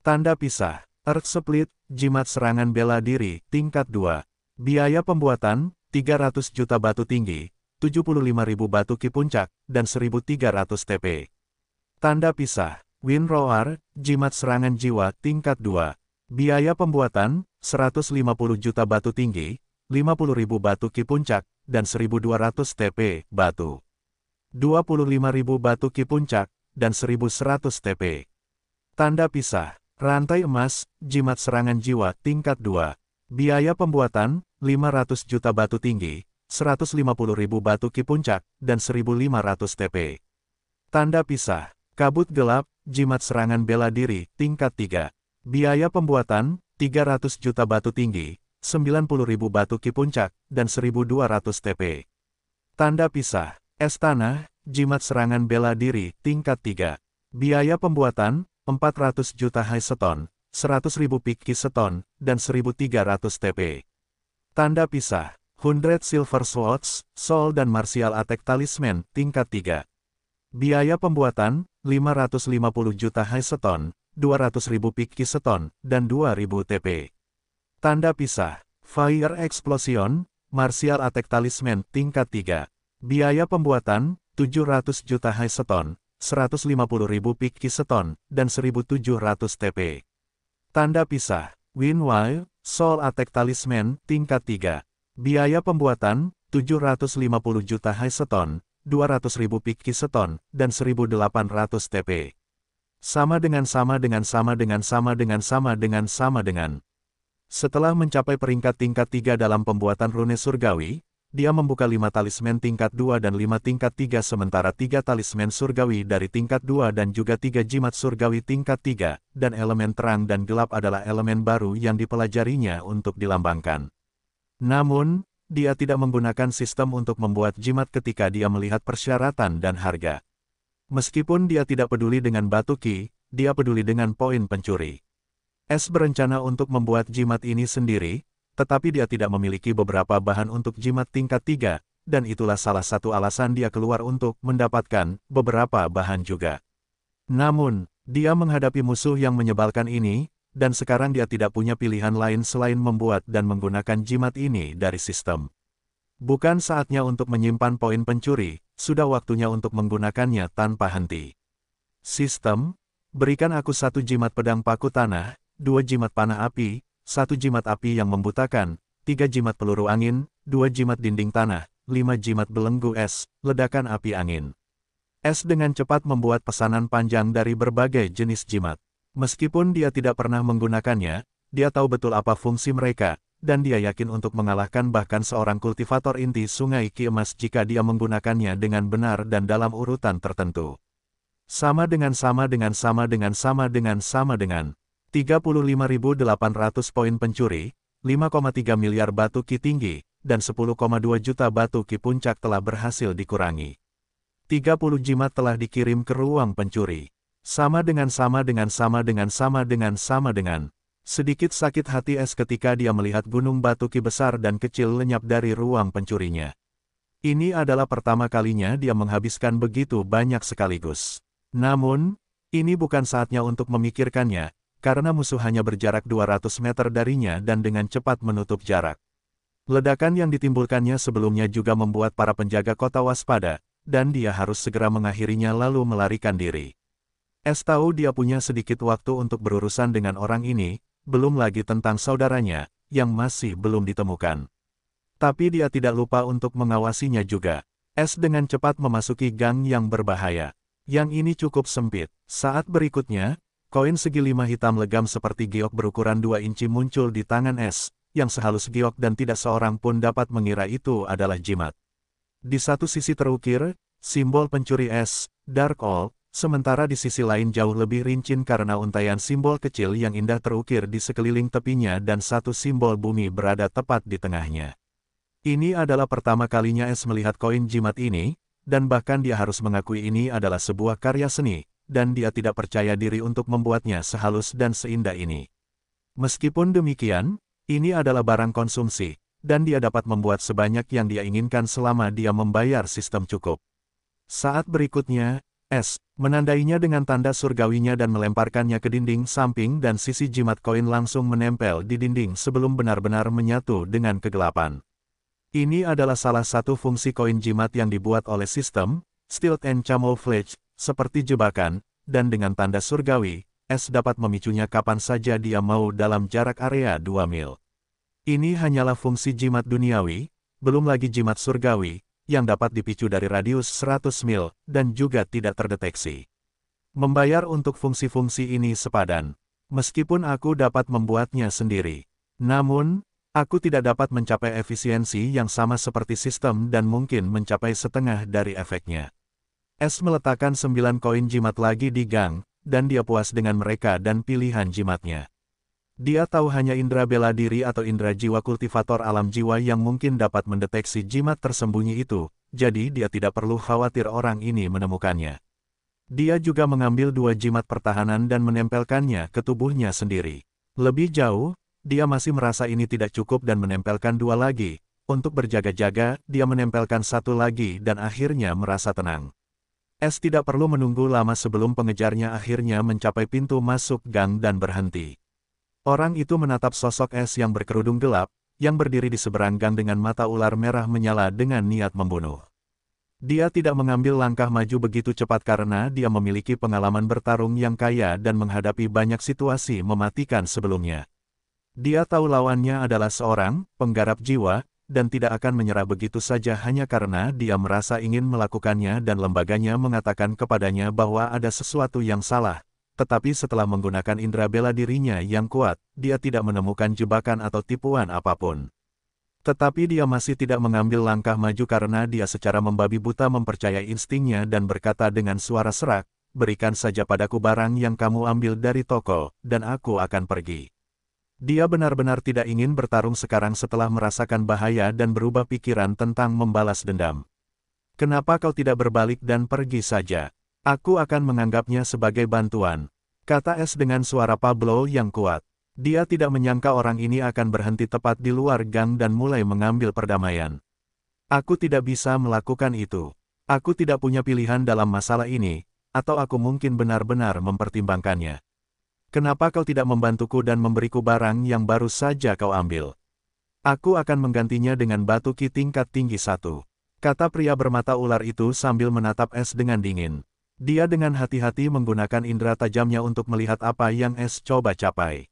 Tanda pisah. Earth Split, jimat serangan bela diri, tingkat 2. Biaya pembuatan, 300 juta batu tinggi, 75.000 batu ki puncak, dan 1.300 TP. Tanda pisah. Wind Roar, jimat serangan jiwa, tingkat 2. Biaya pembuatan, 150 juta batu tinggi, 50.000 batu ki puncak, dan 1.200 TP, batu. 25.000 batu ki puncak, dan 1.100 TP. Tanda pisah. Rantai emas, jimat serangan jiwa, tingkat 2. Biaya pembuatan, 500 juta batu tinggi, 150.000 batu ki puncak, dan 1.500 TP. Tanda pisah. Kabut gelap, jimat serangan bela diri, tingkat 3. Biaya pembuatan, 300 juta batu tinggi, 90.000 batu ki puncak, dan 1.200 TP. Tanda pisah. Es tanah, jimat serangan bela diri, tingkat 3. Biaya pembuatan, 400 juta high seton, 100.000 piki seton, dan 1.300 TP. Tanda pisah. 100 Silver Swords, Soul dan Martial Attack Talisman, tingkat 3. Biaya pembuatan, 550 juta high seton, 200.000 piki seton, dan 2.000 TP. Tanda pisah. Fire Explosion, Martial Attack Talisman, tingkat 3. Biaya pembuatan, 700 juta high seton, 150.000 piki seton, dan 1.700 TP. Tanda pisah. Wind Wild, Soul Attack Talisman, tingkat 3. Biaya pembuatan, 750 juta high seton, 200.000 piki seton, dan 1.800 TP. Sama dengan. Setelah mencapai peringkat tingkat 3 dalam pembuatan rune surgawi, dia membuka 5 talisman tingkat 2 dan 5 tingkat 3 sementara 3 talisman surgawi dari tingkat 2 dan juga 3 jimat surgawi tingkat 3, dan elemen terang dan gelap adalah elemen baru yang dipelajarinya untuk dilambangkan. Namun, dia tidak menggunakan sistem untuk membuat jimat ketika dia melihat persyaratan dan harga. Meskipun dia tidak peduli dengan batu ki, dia peduli dengan poin pencuri. Es berencana untuk membuat jimat ini sendiri, tetapi dia tidak memiliki beberapa bahan untuk jimat tingkat 3, dan itulah salah satu alasan dia keluar untuk mendapatkan beberapa bahan juga. Namun, dia menghadapi musuh yang menyebalkan ini, dan sekarang dia tidak punya pilihan lain selain membuat dan menggunakan jimat ini dari sistem. Bukan saatnya untuk menyimpan poin pencuri, sudah waktunya untuk menggunakannya tanpa henti. Sistem, berikan aku 1 jimat pedang paku tanah, 2 jimat panah api, 1 jimat api yang membutakan, 3 jimat peluru angin, 2 jimat dinding tanah, 5 jimat belenggu es, ledakan api angin. S dengan cepat membuat pesanan panjang dari berbagai jenis jimat. Meskipun dia tidak pernah menggunakannya, dia tahu betul apa fungsi mereka, dan dia yakin untuk mengalahkan bahkan seorang kultivator inti sungai Ki Emas jika dia menggunakannya dengan benar dan dalam urutan tertentu. Sama dengan 35.800 poin pencuri, 5,3 miliar batu Ki tinggi, dan 10,2 juta batu Ki puncak telah berhasil dikurangi. 30 jimat telah dikirim ke ruang pencuri. Sama dengan. Sedikit sakit hati S ketika dia melihat gunung batu Ki besar dan kecil lenyap dari ruang pencurinya. Ini adalah pertama kalinya dia menghabiskan begitu banyak sekaligus. Namun, ini bukan saatnya untuk memikirkannya, karena musuh hanya berjarak 200 meter darinya dan dengan cepat menutup jarak. Ledakan yang ditimbulkannya sebelumnya juga membuat para penjaga kota waspada, dan dia harus segera mengakhirinya lalu melarikan diri. S tahu dia punya sedikit waktu untuk berurusan dengan orang ini, belum lagi tentang saudaranya, yang masih belum ditemukan. Tapi dia tidak lupa untuk mengawasinya juga. S dengan cepat memasuki gang yang berbahaya. Yang ini cukup sempit. Saat berikutnya, koin segi 5 hitam legam seperti giok berukuran 2 inci muncul di tangan S, yang sehalus giok dan tidak seorang pun dapat mengira itu adalah jimat. Di satu sisi terukir, simbol pencuri es, Dark Owl, sementara di sisi lain jauh lebih rincin karena untaian simbol kecil yang indah terukir di sekeliling tepinya dan satu simbol bumi berada tepat di tengahnya. Ini adalah pertama kalinya es melihat koin jimat ini, dan bahkan dia harus mengakui ini adalah sebuah karya seni, dan dia tidak percaya diri untuk membuatnya sehalus dan seindah ini. Meskipun demikian, ini adalah barang konsumsi, dan dia dapat membuat sebanyak yang dia inginkan selama dia membayar sistem cukup. Saat berikutnya, S menandainya dengan tanda surgawinya dan melemparkannya ke dinding samping dan sisi jimat koin langsung menempel di dinding sebelum benar-benar menyatu dengan kegelapan. Ini adalah salah satu fungsi koin jimat yang dibuat oleh sistem, Stealth and Camouflage, seperti jebakan, dan dengan tanda surgawi, S dapat memicunya kapan saja dia mau dalam jarak area 2 mil. Ini hanyalah fungsi jimat duniawi, belum lagi jimat surgawi, yang dapat dipicu dari radius 100 mil, dan juga tidak terdeteksi. Membayar untuk fungsi-fungsi ini sepadan. Meskipun aku dapat membuatnya sendiri. Namun, aku tidak dapat mencapai efisiensi yang sama seperti sistem dan mungkin mencapai setengah dari efeknya. S meletakkan 9 koin jimat lagi di gang, dan dia puas dengan mereka dan pilihan jimatnya. Dia tahu hanya indera bela diri atau indera jiwa kultivator alam jiwa yang mungkin dapat mendeteksi jimat tersembunyi itu, jadi dia tidak perlu khawatir orang ini menemukannya. Dia juga mengambil 2 jimat pertahanan dan menempelkannya ke tubuhnya sendiri. Lebih jauh, dia masih merasa ini tidak cukup dan menempelkan 2 lagi. Untuk berjaga-jaga, dia menempelkan 1 lagi dan akhirnya merasa tenang. S tidak perlu menunggu lama sebelum pengejarnya akhirnya mencapai pintu masuk gang dan berhenti. Orang itu menatap sosok S yang berkerudung gelap, yang berdiri di seberang gang dengan mata ular merah menyala dengan niat membunuh. Dia tidak mengambil langkah maju begitu cepat karena dia memiliki pengalaman bertarung yang kaya dan menghadapi banyak situasi mematikan sebelumnya. Dia tahu lawannya adalah seorang penggarap jiwa, dan tidak akan menyerah begitu saja hanya karena dia merasa ingin melakukannya dan lembaganya mengatakan kepadanya bahwa ada sesuatu yang salah. Tetapi setelah menggunakan indera bela dirinya yang kuat, dia tidak menemukan jebakan atau tipuan apapun. Tetapi dia masih tidak mengambil langkah maju karena dia secara membabi buta mempercayai instingnya dan berkata dengan suara serak, "Berikan saja padaku barang yang kamu ambil dari toko, dan aku akan pergi." Dia benar-benar tidak ingin bertarung sekarang setelah merasakan bahaya dan berubah pikiran tentang membalas dendam. "Kenapa kau tidak berbalik dan pergi saja? Aku akan menganggapnya sebagai bantuan," kata S dengan suara Pablo yang kuat. Dia tidak menyangka orang ini akan berhenti tepat di luar gang dan mulai mengambil perdamaian. "Aku tidak bisa melakukan itu. Aku tidak punya pilihan dalam masalah ini, atau aku mungkin benar-benar mempertimbangkannya. Kenapa kau tidak membantuku dan memberiku barang yang baru saja kau ambil? Aku akan menggantinya dengan batu Ki tingkat tinggi 1. Kata pria bermata ular itu sambil menatap S dengan dingin. Dia dengan hati-hati menggunakan indera tajamnya untuk melihat apa yang S coba capai.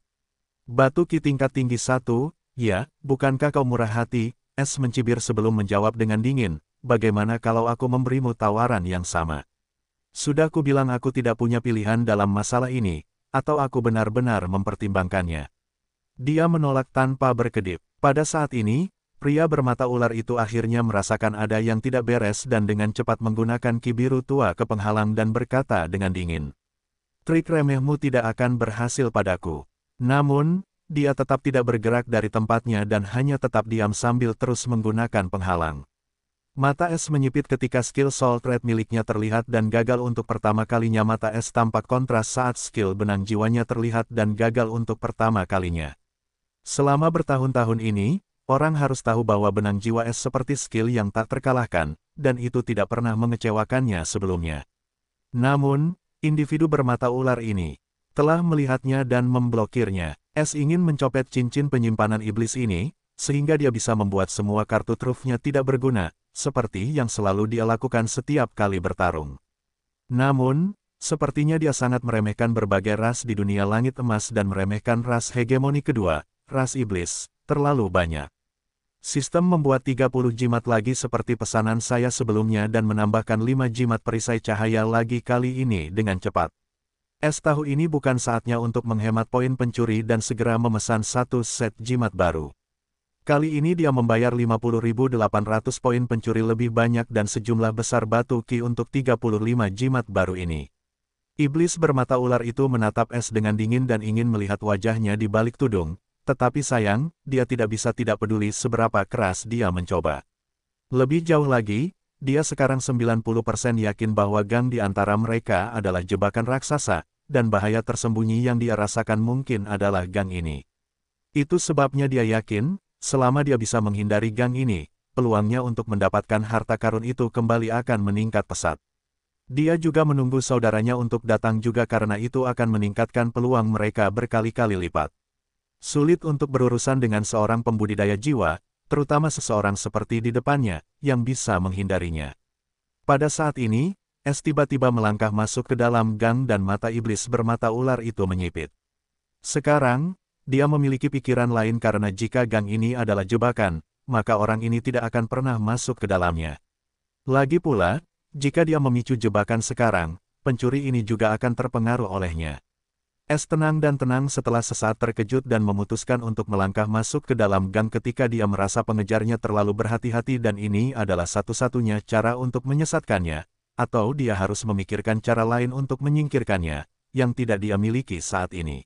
"Batu Ki tingkat tinggi 1, ya, bukankah kau murah hati?" S mencibir sebelum menjawab dengan dingin, "Bagaimana kalau aku memberimu tawaran yang sama? Sudah kubilang aku tidak punya pilihan dalam masalah ini, atau aku benar-benar mempertimbangkannya. Dia menolak tanpa berkedip. Pada saat ini, pria bermata ular itu akhirnya merasakan ada yang tidak beres dan dengan cepat menggunakan ki biru tua ke penghalang dan berkata dengan dingin. Trik remehmu tidak akan berhasil padaku. Namun, dia tetap tidak bergerak dari tempatnya dan hanya tetap diam sambil terus menggunakan penghalang. Mata es menyipit ketika skill Soul Trade miliknya terlihat dan gagal untuk pertama kalinya. Mata es tampak kontras saat skill benang jiwanya terlihat dan gagal untuk pertama kalinya. Selama bertahun-tahun ini, orang harus tahu bahwa benang jiwa es seperti skill yang tak terkalahkan, dan itu tidak pernah mengecewakannya sebelumnya. Namun, individu bermata ular ini telah melihatnya dan memblokirnya. Es ingin mencopet cincin penyimpanan iblis ini, sehingga dia bisa membuat semua kartu trufnya tidak berguna, seperti yang selalu dia lakukan setiap kali bertarung. Namun, sepertinya dia sangat meremehkan berbagai ras di dunia langit emas dan meremehkan ras hegemoni kedua, ras iblis, terlalu banyak. Sistem membuat 30 jimat lagi seperti pesanan saya sebelumnya dan menambahkan 5 jimat perisai cahaya lagi kali ini dengan cepat. Es tahu ini bukan saatnya untuk menghemat poin pencuri dan segera memesan satu set jimat baru. Kali ini dia membayar 50.800 poin pencuri lebih banyak dan sejumlah besar batu ki untuk 35 jimat baru ini. Iblis bermata ular itu menatap es dengan dingin dan ingin melihat wajahnya di balik tudung, tetapi sayang, dia tidak bisa tidak peduli seberapa keras dia mencoba. Lebih jauh lagi, dia sekarang 90% yakin bahwa gang di antara mereka adalah jebakan raksasa, dan bahaya tersembunyi yang dia rasakan mungkin adalah gang ini. Itu sebabnya dia yakin, selama dia bisa menghindari gang ini, peluangnya untuk mendapatkan harta karun itu kembali akan meningkat pesat. Dia juga menunggu saudaranya untuk datang juga karena itu akan meningkatkan peluang mereka berkali-kali lipat. Sulit untuk berurusan dengan seorang pembudidaya jiwa, terutama seseorang seperti di depannya, yang bisa menghindarinya. Pada saat ini, Es tiba-tiba melangkah masuk ke dalam gang dan mata iblis bermata ular itu menyipit. Sekarang, dia memiliki pikiran lain karena jika gang ini adalah jebakan, maka orang ini tidak akan pernah masuk ke dalamnya. Lagi pula, jika dia memicu jebakan sekarang, pencuri ini juga akan terpengaruh olehnya. Es tenang dan tenang setelah sesaat terkejut dan memutuskan untuk melangkah masuk ke dalam gang ketika dia merasa pengejarnya terlalu berhati-hati dan ini adalah satu-satunya cara untuk menyesatkannya, atau dia harus memikirkan cara lain untuk menyingkirkannya, yang tidak dia miliki saat ini.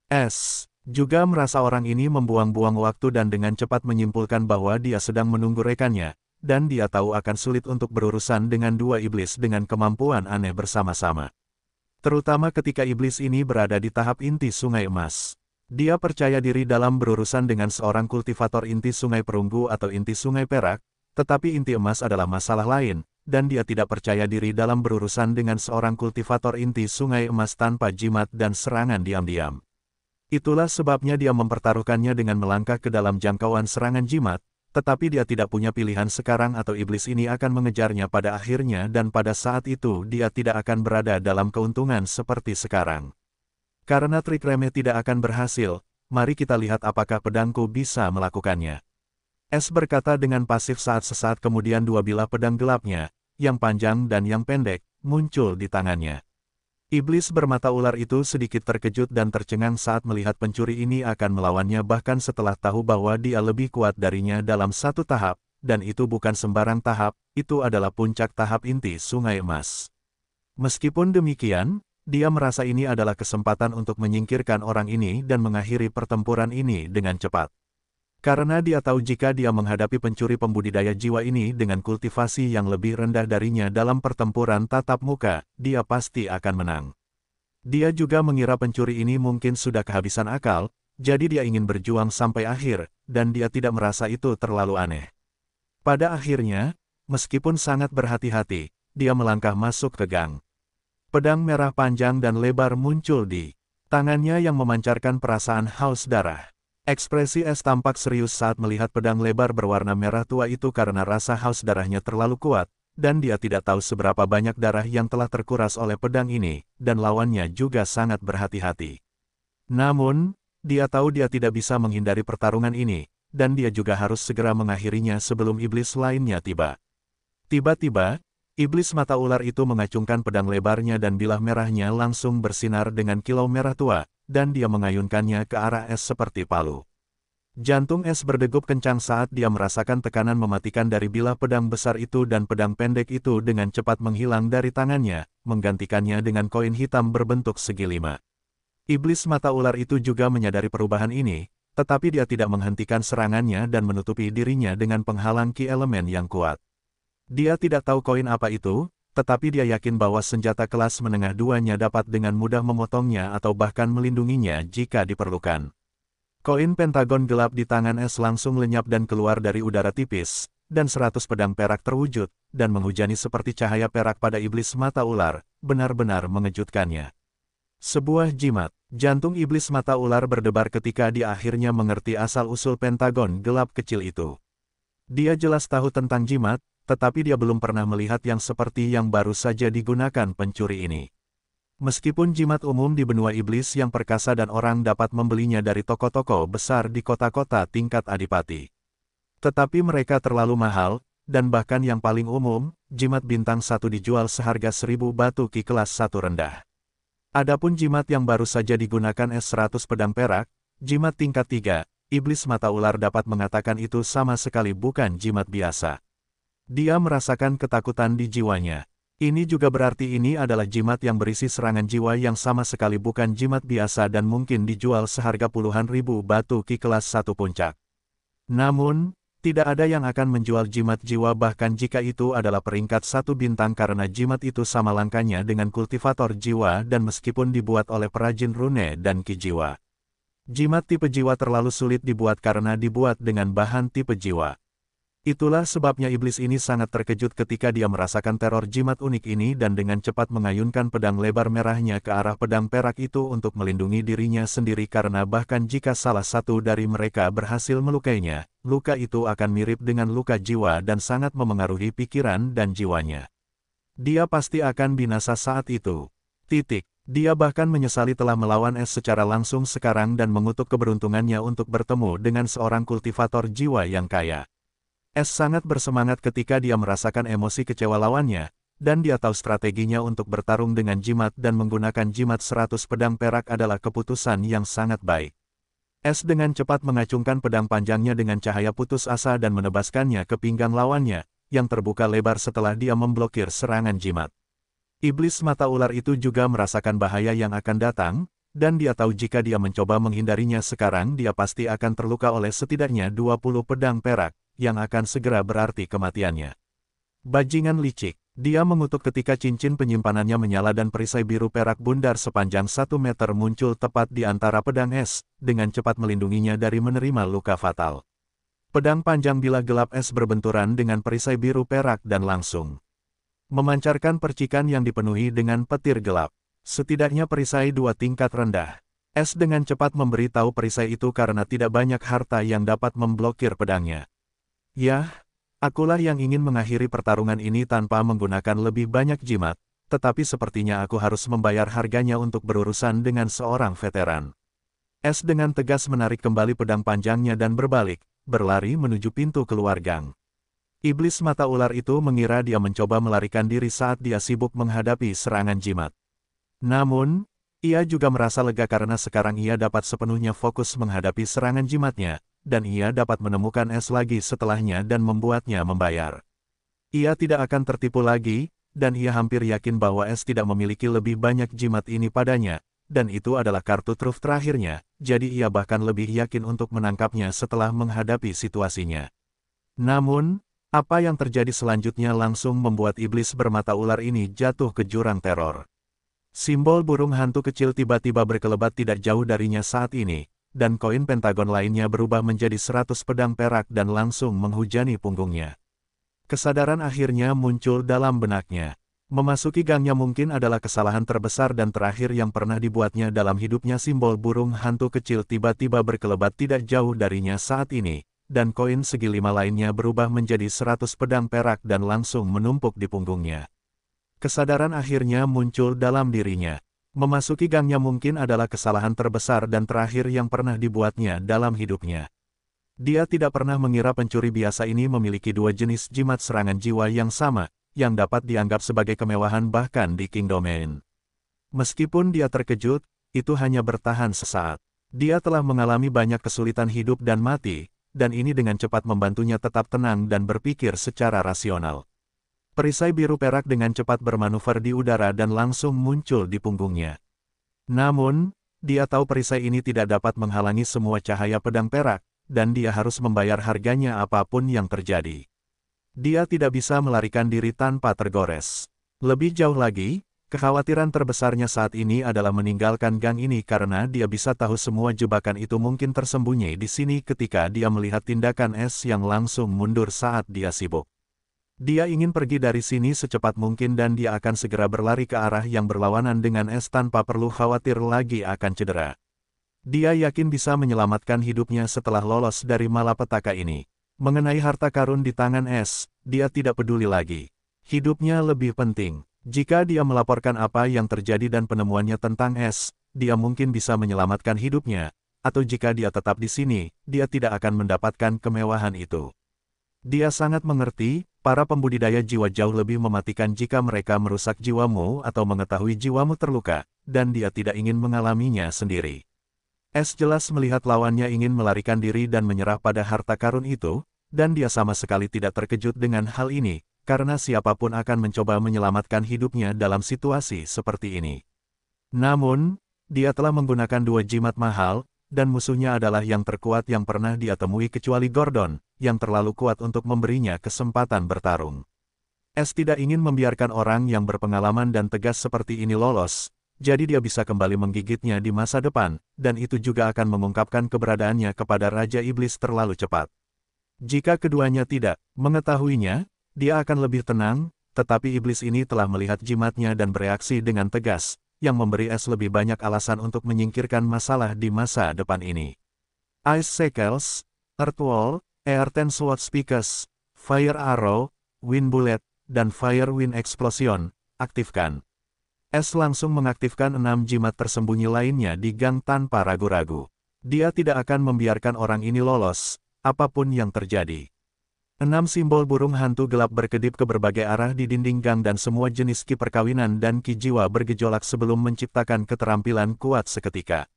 Es juga merasa orang ini membuang-buang waktu dan dengan cepat menyimpulkan bahwa dia sedang menunggu rekannya, dan dia tahu akan sulit untuk berurusan dengan dua iblis dengan kemampuan aneh bersama-sama. Terutama ketika iblis ini berada di tahap inti sungai emas. Dia percaya diri dalam berurusan dengan seorang kultivator inti sungai perunggu atau inti sungai perak, tetapi inti emas adalah masalah lain, dan dia tidak percaya diri dalam berurusan dengan seorang kultivator inti sungai emas tanpa jimat dan serangan diam-diam. Itulah sebabnya dia mempertaruhkannya dengan melangkah ke dalam jangkauan serangan jimat, tetapi dia tidak punya pilihan sekarang atau iblis ini akan mengejarnya pada akhirnya dan pada saat itu dia tidak akan berada dalam keuntungan seperti sekarang. Karena trik remeh tidak akan berhasil, mari kita lihat apakah pedangku bisa melakukannya. Es berkata dengan pasif saat sesaat kemudian dua bilah pedang gelapnya, yang panjang dan yang pendek, muncul di tangannya. Iblis bermata ular itu sedikit terkejut dan tercengang saat melihat pencuri ini akan melawannya bahkan setelah tahu bahwa dia lebih kuat darinya dalam satu tahap, dan itu bukan sembarang tahap, itu adalah puncak tahap inti sungai emas. Meskipun demikian, dia merasa ini adalah kesempatan untuk menyingkirkan orang ini dan mengakhiri pertempuran ini dengan cepat. Karena dia tahu jika dia menghadapi pencuri pembudidaya jiwa ini dengan kultivasi yang lebih rendah darinya dalam pertempuran tatap muka, dia pasti akan menang. Dia juga mengira pencuri ini mungkin sudah kehabisan akal, jadi dia ingin berjuang sampai akhir, dan dia tidak merasa itu terlalu aneh. Pada akhirnya, meskipun sangat berhati-hati, dia melangkah masuk ke gang. Pedang merah panjang dan lebar muncul di tangannya yang memancarkan perasaan haus darah. Ekspresi Es tampak serius saat melihat pedang lebar berwarna merah tua itu karena rasa haus darahnya terlalu kuat, dan dia tidak tahu seberapa banyak darah yang telah terkuras oleh pedang ini, dan lawannya juga sangat berhati-hati. Namun, dia tahu dia tidak bisa menghindari pertarungan ini, dan dia juga harus segera mengakhirinya sebelum iblis lainnya tiba. Tiba-tiba, Iblis mata ular itu mengacungkan pedang lebarnya dan bilah merahnya langsung bersinar dengan kilau merah tua, dan dia mengayunkannya ke arah es seperti palu. Jantung es berdegup kencang saat dia merasakan tekanan mematikan dari bilah pedang besar itu dan pedang pendek itu dengan cepat menghilang dari tangannya, menggantikannya dengan koin hitam berbentuk segi lima. Iblis mata ular itu juga menyadari perubahan ini, tetapi dia tidak menghentikan serangannya dan menutupi dirinya dengan penghalang ki elemen yang kuat. Dia tidak tahu koin apa itu, tetapi dia yakin bahwa senjata kelas menengah duanya dapat dengan mudah memotongnya atau bahkan melindunginya jika diperlukan. Koin pentagon gelap di tangan es langsung lenyap dan keluar dari udara tipis, dan 100 pedang perak terwujud, dan menghujani seperti cahaya perak pada iblis mata ular, benar-benar mengejutkannya. Sebuah jimat, jantung iblis mata ular berdebar ketika dia akhirnya mengerti asal-usul pentagon gelap kecil itu. Dia jelas tahu tentang jimat, tetapi dia belum pernah melihat yang seperti yang baru saja digunakan pencuri ini. Meskipun jimat umum di benua iblis yang perkasa dan orang dapat membelinya dari toko-toko besar di kota-kota tingkat adipati. Tetapi mereka terlalu mahal, dan bahkan yang paling umum, jimat bintang 1 dijual seharga 1000 batu ki kelas 1 rendah. Adapun jimat yang baru saja digunakan es 100 pedang perak, jimat tingkat 3, iblis mata ular dapat mengatakan itu sama sekali bukan jimat biasa. Dia merasakan ketakutan di jiwanya. Ini juga berarti ini adalah jimat yang berisi serangan jiwa yang sama sekali bukan jimat biasa dan mungkin dijual seharga puluhan ribu batu ki kelas 1 puncak. Namun, tidak ada yang akan menjual jimat jiwa bahkan jika itu adalah peringkat 1 bintang karena jimat itu sama langkanya dengan kultivator jiwa dan meskipun dibuat oleh perajin rune dan ki jiwa. Jimat tipe jiwa terlalu sulit dibuat karena dibuat dengan bahan tipe jiwa. Itulah sebabnya iblis ini sangat terkejut ketika dia merasakan teror jimat unik ini dan dengan cepat mengayunkan pedang lebar merahnya ke arah pedang perak itu untuk melindungi dirinya sendiri karena bahkan jika salah satu dari mereka berhasil melukainya, luka itu akan mirip dengan luka jiwa dan sangat memengaruhi pikiran dan jiwanya. Dia pasti akan binasa saat itu. Dia bahkan menyesali telah melawan es secara langsung sekarang dan mengutuk keberuntungannya untuk bertemu dengan seorang kultivator jiwa yang kaya. Es sangat bersemangat ketika dia merasakan emosi kecewa lawannya, dan dia tahu strateginya untuk bertarung dengan jimat dan menggunakan jimat 100 pedang perak adalah keputusan yang sangat baik. Es dengan cepat mengacungkan pedang panjangnya dengan cahaya putus asa dan menebaskannya ke pinggang lawannya, yang terbuka lebar setelah dia memblokir serangan jimat. Iblis mata ular itu juga merasakan bahaya yang akan datang, dan dia tahu jika dia mencoba menghindarinya sekarang dia pasti akan terluka oleh setidaknya 20 pedang perak, yang akan segera berarti kematiannya. Bajingan licik, dia mengutuk ketika cincin penyimpanannya menyala dan perisai biru perak bundar sepanjang 1 meter muncul tepat di antara pedang es, dengan cepat melindunginya dari menerima luka fatal. Pedang panjang bilah gelap es berbenturan dengan perisai biru perak dan langsung memancarkan percikan yang dipenuhi dengan petir gelap. Setidaknya perisai 2 tingkat rendah. Es dengan cepat memberitahu perisai itu karena tidak banyak harta yang dapat memblokir pedangnya. Yah, akulah yang ingin mengakhiri pertarungan ini tanpa menggunakan lebih banyak jimat, tetapi sepertinya aku harus membayar harganya untuk berurusan dengan seorang veteran. Es dengan tegas menarik kembali pedang panjangnya dan berbalik, berlari menuju pintu keluar gang. Iblis mata ular itu mengira dia mencoba melarikan diri saat dia sibuk menghadapi serangan jimat. Namun, ia juga merasa lega karena sekarang ia dapat sepenuhnya fokus menghadapi serangan jimatnya, dan ia dapat menemukan es lagi setelahnya dan membuatnya membayar. Ia tidak akan tertipu lagi, dan ia hampir yakin bahwa es tidak memiliki lebih banyak jimat ini padanya, dan itu adalah kartu truf terakhirnya, jadi ia bahkan lebih yakin untuk menangkapnya setelah menghadapi situasinya. Namun, apa yang terjadi selanjutnya langsung membuat iblis bermata ular ini jatuh ke jurang teror. Simbol burung hantu kecil tiba-tiba berkelebat tidak jauh darinya saat ini, dan koin pentagon lainnya berubah menjadi 100 pedang perak dan langsung menghujani punggungnya. Kesadaran akhirnya muncul dalam benaknya. Memasuki gangnya mungkin adalah kesalahan terbesar dan terakhir yang pernah dibuatnya dalam hidupnya. Simbol burung hantu kecil tiba-tiba berkelebat tidak jauh darinya saat ini, dan koin segi 5 lainnya berubah menjadi 100 pedang perak dan langsung menumpuk di punggungnya. Kesadaran akhirnya muncul dalam dirinya. Memasuki gangnya mungkin adalah kesalahan terbesar dan terakhir yang pernah dibuatnya dalam hidupnya. Dia tidak pernah mengira pencuri biasa ini memiliki 2 jenis jimat serangan jiwa yang sama, yang dapat dianggap sebagai kemewahan bahkan di King Domain. Meskipun dia terkejut, itu hanya bertahan sesaat. Dia telah mengalami banyak kesulitan hidup dan mati, dan ini dengan cepat membantunya tetap tenang dan berpikir secara rasional. Perisai biru perak dengan cepat bermanuver di udara dan langsung muncul di punggungnya. Namun, dia tahu perisai ini tidak dapat menghalangi semua cahaya pedang perak, dan dia harus membayar harganya apapun yang terjadi. Dia tidak bisa melarikan diri tanpa tergores. Lebih jauh lagi, kekhawatiran terbesarnya saat ini adalah meninggalkan gang ini karena dia bisa tahu semua jebakan itu mungkin tersembunyi di sini ketika dia melihat tindakan S yang langsung mundur saat dia sibuk. Dia ingin pergi dari sini secepat mungkin dan dia akan segera berlari ke arah yang berlawanan dengan S tanpa perlu khawatir lagi akan cedera. Dia yakin bisa menyelamatkan hidupnya setelah lolos dari malapetaka ini. Mengenai harta karun di tangan S, dia tidak peduli lagi. Hidupnya lebih penting. Jika dia melaporkan apa yang terjadi dan penemuannya tentang S, dia mungkin bisa menyelamatkan hidupnya, atau jika dia tetap di sini, dia tidak akan mendapatkan kemewahan itu. Dia sangat mengerti, para pembudidaya jiwa jauh lebih mematikan jika mereka merusak jiwamu atau mengetahui jiwamu terluka, dan dia tidak ingin mengalaminya sendiri. S jelas melihat lawannya ingin melarikan diri dan menyerah pada harta karun itu, dan dia sama sekali tidak terkejut dengan hal ini, karena siapapun akan mencoba menyelamatkan hidupnya dalam situasi seperti ini. Namun, dia telah menggunakan 2 jimat mahal, dan musuhnya adalah yang terkuat yang pernah dia temui kecuali Gordon, yang terlalu kuat untuk memberinya kesempatan bertarung. S tidak ingin membiarkan orang yang berpengalaman dan tegas seperti ini lolos, jadi dia bisa kembali menggigitnya di masa depan, dan itu juga akan mengungkapkan keberadaannya kepada Raja Iblis terlalu cepat. Jika keduanya tidak mengetahuinya, dia akan lebih tenang, tetapi iblis ini telah melihat jimatnya dan bereaksi dengan tegas, yang memberi S lebih banyak alasan untuk menyingkirkan masalah di masa depan ini. Ice Shackles, Earth Wall, Air-10 Sword Speakers, Fire Arrow, Wind Bullet, dan Fire Wind Explosion, aktifkan. S langsung mengaktifkan 6 jimat tersembunyi lainnya di gang tanpa ragu-ragu. Dia tidak akan membiarkan orang ini lolos, apapun yang terjadi. 6 simbol burung hantu gelap berkedip ke berbagai arah di dinding gang dan semua jenis ki perkawinan dan ki jiwa bergejolak sebelum menciptakan keterampilan kuat seketika.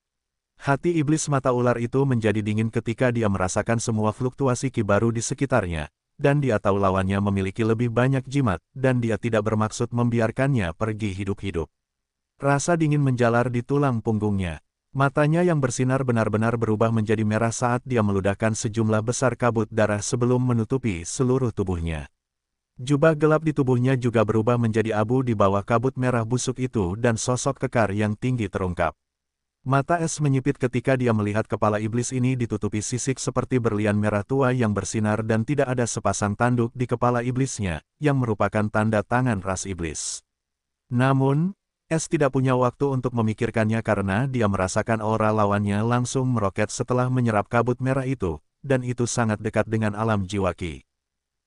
Hati iblis mata ular itu menjadi dingin ketika dia merasakan semua fluktuasi ki baru di sekitarnya, dan dia tahu lawannya memiliki lebih banyak jimat, dan dia tidak bermaksud membiarkannya pergi hidup-hidup. Rasa dingin menjalar di tulang punggungnya. Matanya yang bersinar benar-benar berubah menjadi merah saat dia meludahkan sejumlah besar kabut darah sebelum menutupi seluruh tubuhnya. Jubah gelap di tubuhnya juga berubah menjadi abu di bawah kabut merah busuk itu dan sosok kekar yang tinggi terungkap. Mata S menyipit ketika dia melihat kepala iblis ini ditutupi sisik seperti berlian merah tua yang bersinar dan tidak ada sepasang tanduk di kepala iblisnya, yang merupakan tanda tangan ras iblis. Namun, S tidak punya waktu untuk memikirkannya karena dia merasakan aura lawannya langsung meroket setelah menyerap kabut merah itu, dan itu sangat dekat dengan alam jiwa ki.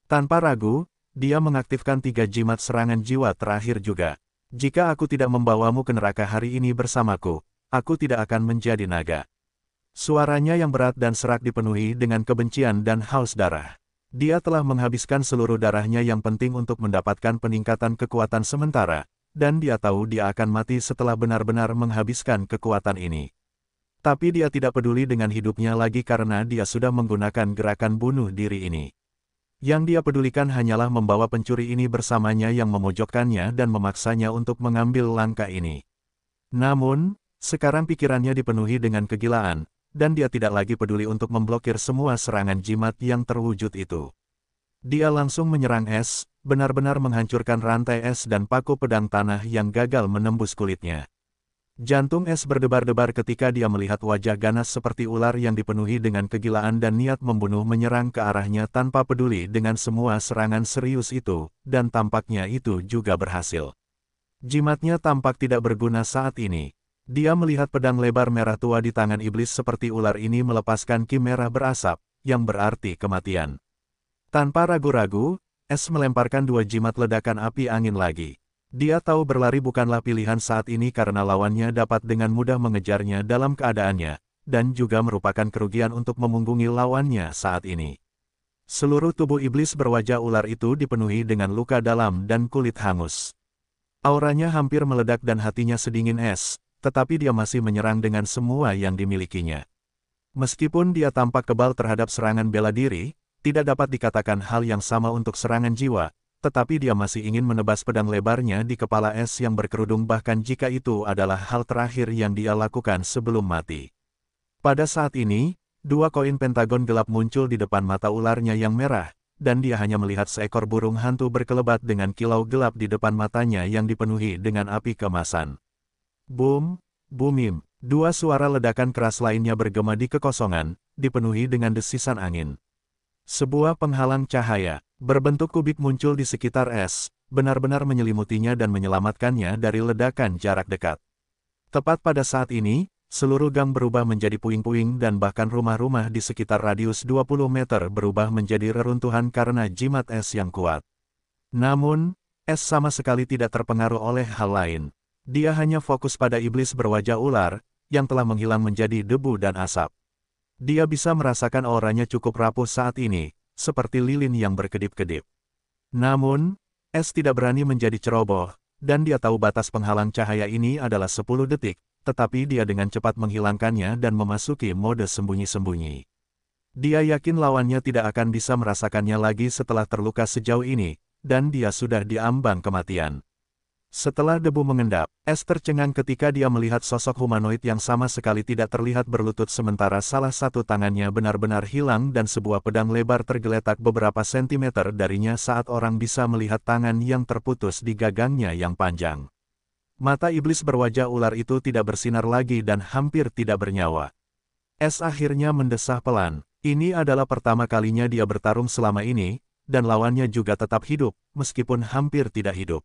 Tanpa ragu, dia mengaktifkan 3 jimat serangan jiwa terakhir juga. Jika aku tidak membawamu ke neraka hari ini bersamaku, aku tidak akan menjadi naga. Suaranya yang berat dan serak dipenuhi dengan kebencian dan haus darah. Dia telah menghabiskan seluruh darahnya yang penting untuk mendapatkan peningkatan kekuatan sementara, dan dia tahu dia akan mati setelah benar-benar menghabiskan kekuatan ini. Tapi dia tidak peduli dengan hidupnya lagi karena dia sudah menggunakan gerakan bunuh diri ini. Yang dia pedulikan hanyalah membawa pencuri ini bersamanya yang memojokkannya dan memaksanya untuk mengambil langkah ini. Namun, sekarang pikirannya dipenuhi dengan kegilaan, dan dia tidak lagi peduli untuk memblokir semua serangan jimat yang terwujud itu. Dia langsung menyerang S, benar-benar menghancurkan rantai es dan paku pedang tanah yang gagal menembus kulitnya. Jantung S berdebar-debar ketika dia melihat wajah ganas seperti ular yang dipenuhi dengan kegilaan dan niat membunuh menyerang ke arahnya tanpa peduli dengan semua serangan serius itu, dan tampaknya itu juga berhasil. Jimatnya tampak tidak berguna saat ini. Dia melihat pedang lebar merah tua di tangan iblis seperti ular ini melepaskan ki merah berasap, yang berarti kematian. Tanpa ragu-ragu, S melemparkan 2 jimat ledakan api angin lagi. Dia tahu berlari bukanlah pilihan saat ini karena lawannya dapat dengan mudah mengejarnya dalam keadaannya, dan juga merupakan kerugian untuk memunggungi lawannya saat ini. Seluruh tubuh iblis berwajah ular itu dipenuhi dengan luka dalam dan kulit hangus. Auranya hampir meledak dan hatinya sedingin es, tetapi dia masih menyerang dengan semua yang dimilikinya. Meskipun dia tampak kebal terhadap serangan bela diri, tidak dapat dikatakan hal yang sama untuk serangan jiwa, tetapi dia masih ingin menebas pedang lebarnya di kepala es yang berkerudung bahkan jika itu adalah hal terakhir yang dia lakukan sebelum mati. Pada saat ini, dua koin pentagon gelap muncul di depan mata ularnya yang merah, dan dia hanya melihat seekor burung hantu berkelebat dengan kilau gelap di depan matanya yang dipenuhi dengan api kemasan. Boom, boomim, dua suara ledakan keras lainnya bergema di kekosongan, dipenuhi dengan desisan angin. Sebuah penghalang cahaya, berbentuk kubik muncul di sekitar es, benar-benar menyelimutinya dan menyelamatkannya dari ledakan jarak dekat. Tepat pada saat ini, seluruh gang berubah menjadi puing-puing dan bahkan rumah-rumah di sekitar radius 20 meter berubah menjadi reruntuhan karena jimat es yang kuat. Namun, es sama sekali tidak terpengaruh oleh hal lain. Dia hanya fokus pada iblis berwajah ular, yang telah menghilang menjadi debu dan asap. Dia bisa merasakan auranya cukup rapuh saat ini, seperti lilin yang berkedip-kedip. Namun, es tidak berani menjadi ceroboh, dan dia tahu batas penghalang cahaya ini adalah 10 detik, tetapi dia dengan cepat menghilangkannya dan memasuki mode sembunyi-sembunyi. Dia yakin lawannya tidak akan bisa merasakannya lagi setelah terluka sejauh ini, dan dia sudah diambang kematian. Setelah debu mengendap, es tercengang ketika dia melihat sosok humanoid yang sama sekali tidak terlihat berlutut sementara salah satu tangannya benar-benar hilang dan sebuah pedang lebar tergeletak beberapa sentimeter darinya saat orang bisa melihat tangan yang terputus di gagangnya yang panjang. Mata iblis berwajah ular itu tidak bersinar lagi dan hampir tidak bernyawa. Es akhirnya mendesah pelan. Ini adalah pertama kalinya dia bertarung selama ini, dan lawannya juga tetap hidup, meskipun hampir tidak hidup.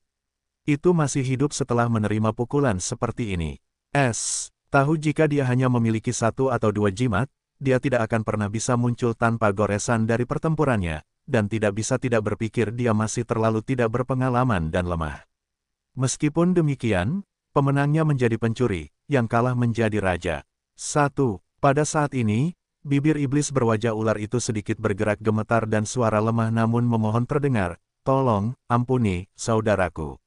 Itu masih hidup setelah menerima pukulan seperti ini. Es tahu jika dia hanya memiliki 1 atau 2 jimat, dia tidak akan pernah bisa muncul tanpa goresan dari pertempurannya, dan tidak bisa tidak berpikir dia masih terlalu tidak berpengalaman dan lemah. Meskipun demikian, pemenangnya menjadi pencuri, yang kalah menjadi raja. 1. Pada saat ini, bibir iblis berwajah ular itu sedikit bergerak gemetar dan suara lemah namun memohon terdengar, "Tolong, ampuni, saudaraku."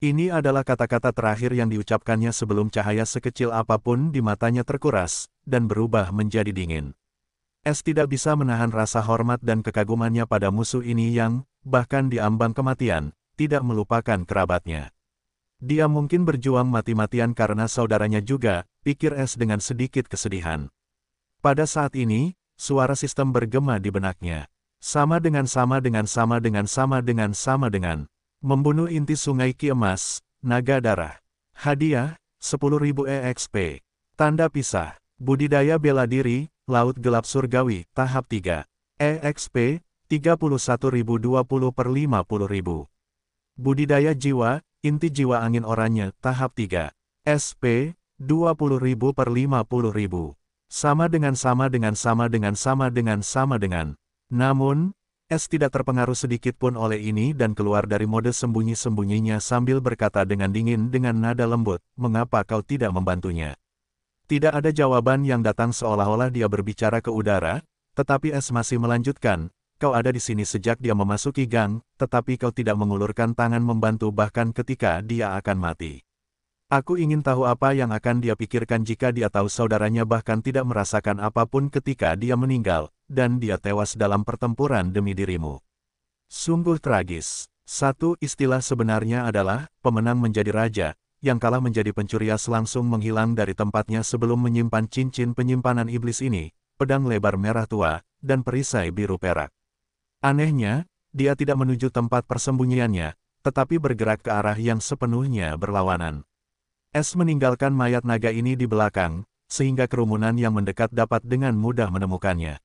Ini adalah kata-kata terakhir yang diucapkannya sebelum cahaya sekecil apapun di matanya terkuras, dan berubah menjadi dingin. Es tidak bisa menahan rasa hormat dan kekagumannya pada musuh ini yang, bahkan di ambang kematian, tidak melupakan kerabatnya. Dia mungkin berjuang mati-matian karena saudaranya juga, pikir Es dengan sedikit kesedihan. Pada saat ini, suara sistem bergema di benaknya. Sama dengan. Membunuh inti sungai Ki Emas, naga darah. Hadiah, 10.000 EXP. Tanda pisah. Budidaya bela diri, Laut Gelap Surgawi, tahap 3. EXP, 31.020/50.000. Budidaya jiwa, inti jiwa angin oranye, tahap 3. SP, 20.000/50.000. Sama dengan. Namun, Es tidak terpengaruh sedikit pun oleh ini dan keluar dari mode sembunyi-sembunyinya sambil berkata dengan dingin dengan nada lembut, "Mengapa kau tidak membantunya?" Tidak ada jawaban yang datang seolah-olah dia berbicara ke udara, tetapi Es masih melanjutkan, "Kau ada di sini sejak dia memasuki gang, tetapi kau tidak mengulurkan tangan membantu bahkan ketika dia akan mati. Aku ingin tahu apa yang akan dia pikirkan jika dia tahu saudaranya bahkan tidak merasakan apapun ketika dia meninggal, dan dia tewas dalam pertempuran demi dirimu. Sungguh tragis." Satu istilah sebenarnya adalah, pemenang menjadi raja, yang kalah menjadi pencuri. Es langsung menghilang dari tempatnya sebelum menyimpan cincin penyimpanan iblis ini, pedang lebar merah tua, dan perisai biru perak. Anehnya, dia tidak menuju tempat persembunyiannya, tetapi bergerak ke arah yang sepenuhnya berlawanan. Es meninggalkan mayat naga ini di belakang, sehingga kerumunan yang mendekat dapat dengan mudah menemukannya.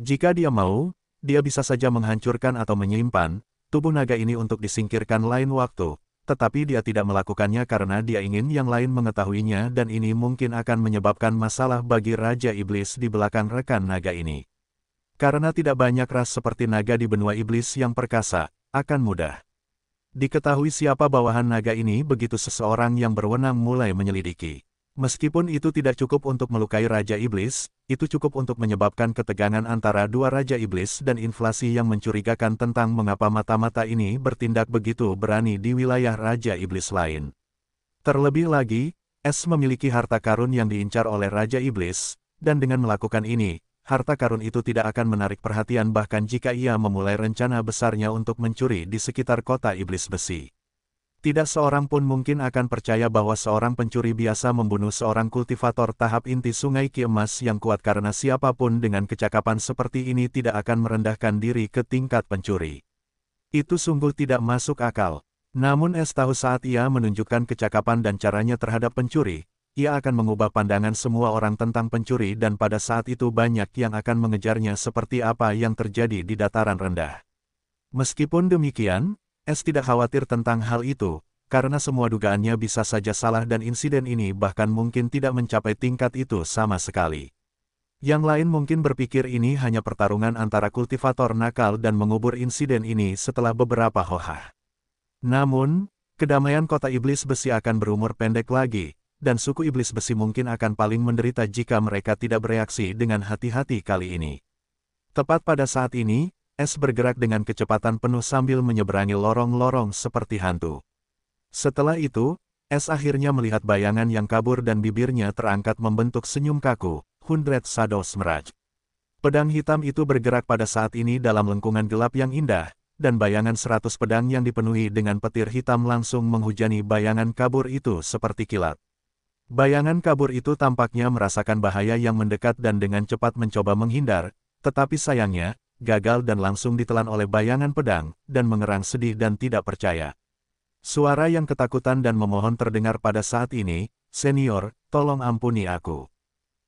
Jika dia mau, dia bisa saja menghancurkan atau menyimpan tubuh naga ini untuk disingkirkan lain waktu, tetapi dia tidak melakukannya karena dia ingin yang lain mengetahuinya dan ini mungkin akan menyebabkan masalah bagi Raja Iblis di belakang rekan naga ini. Karena tidak banyak ras seperti naga di benua iblis yang perkasa, akan mudah diketahui siapa bawahan naga ini begitu seseorang yang berwenang mulai menyelidiki. Meskipun itu tidak cukup untuk melukai Raja Iblis, itu cukup untuk menyebabkan ketegangan antara dua Raja Iblis dan inflasi yang mencurigakan tentang mengapa mata-mata ini bertindak begitu berani di wilayah Raja Iblis lain. Terlebih lagi, S memiliki harta karun yang diincar oleh Raja Iblis, dan dengan melakukan ini, harta karun itu tidak akan menarik perhatian bahkan jika ia memulai rencana besarnya untuk mencuri di sekitar kota Iblis Besi. Tidak seorang pun mungkin akan percaya bahwa seorang pencuri biasa membunuh seorang kultivator tahap inti Sungai Ki Emas yang kuat karena siapapun dengan kecakapan seperti ini tidak akan merendahkan diri ke tingkat pencuri. Itu sungguh tidak masuk akal. Namun S tahu saat ia menunjukkan kecakapan dan caranya terhadap pencuri, ia akan mengubah pandangan semua orang tentang pencuri dan pada saat itu banyak yang akan mengejarnya seperti apa yang terjadi di dataran rendah. Meskipun demikian, S tidak khawatir tentang hal itu, karena semua dugaannya bisa saja salah dan insiden ini bahkan mungkin tidak mencapai tingkat itu sama sekali. Yang lain mungkin berpikir ini hanya pertarungan antara kultivator nakal dan mengubur insiden ini setelah beberapa hohah. Namun, kedamaian kota Iblis Besi akan berumur pendek lagi, dan suku Iblis Besi mungkin akan paling menderita jika mereka tidak bereaksi dengan hati-hati kali ini. Tepat pada saat ini, S bergerak dengan kecepatan penuh sambil menyeberangi lorong-lorong seperti hantu. Setelah itu, S akhirnya melihat bayangan yang kabur dan bibirnya terangkat membentuk senyum kaku, 100 Shadows Mirage. Pedang hitam itu bergerak pada saat ini dalam lengkungan gelap yang indah, dan bayangan 100 pedang yang dipenuhi dengan petir hitam langsung menghujani bayangan kabur itu seperti kilat. Bayangan kabur itu tampaknya merasakan bahaya yang mendekat dan dengan cepat mencoba menghindar, tetapi sayangnya, gagal dan langsung ditelan oleh bayangan pedang, dan mengerang sedih dan tidak percaya. Suara yang ketakutan dan memohon terdengar pada saat ini, "Senior, tolong ampuni aku."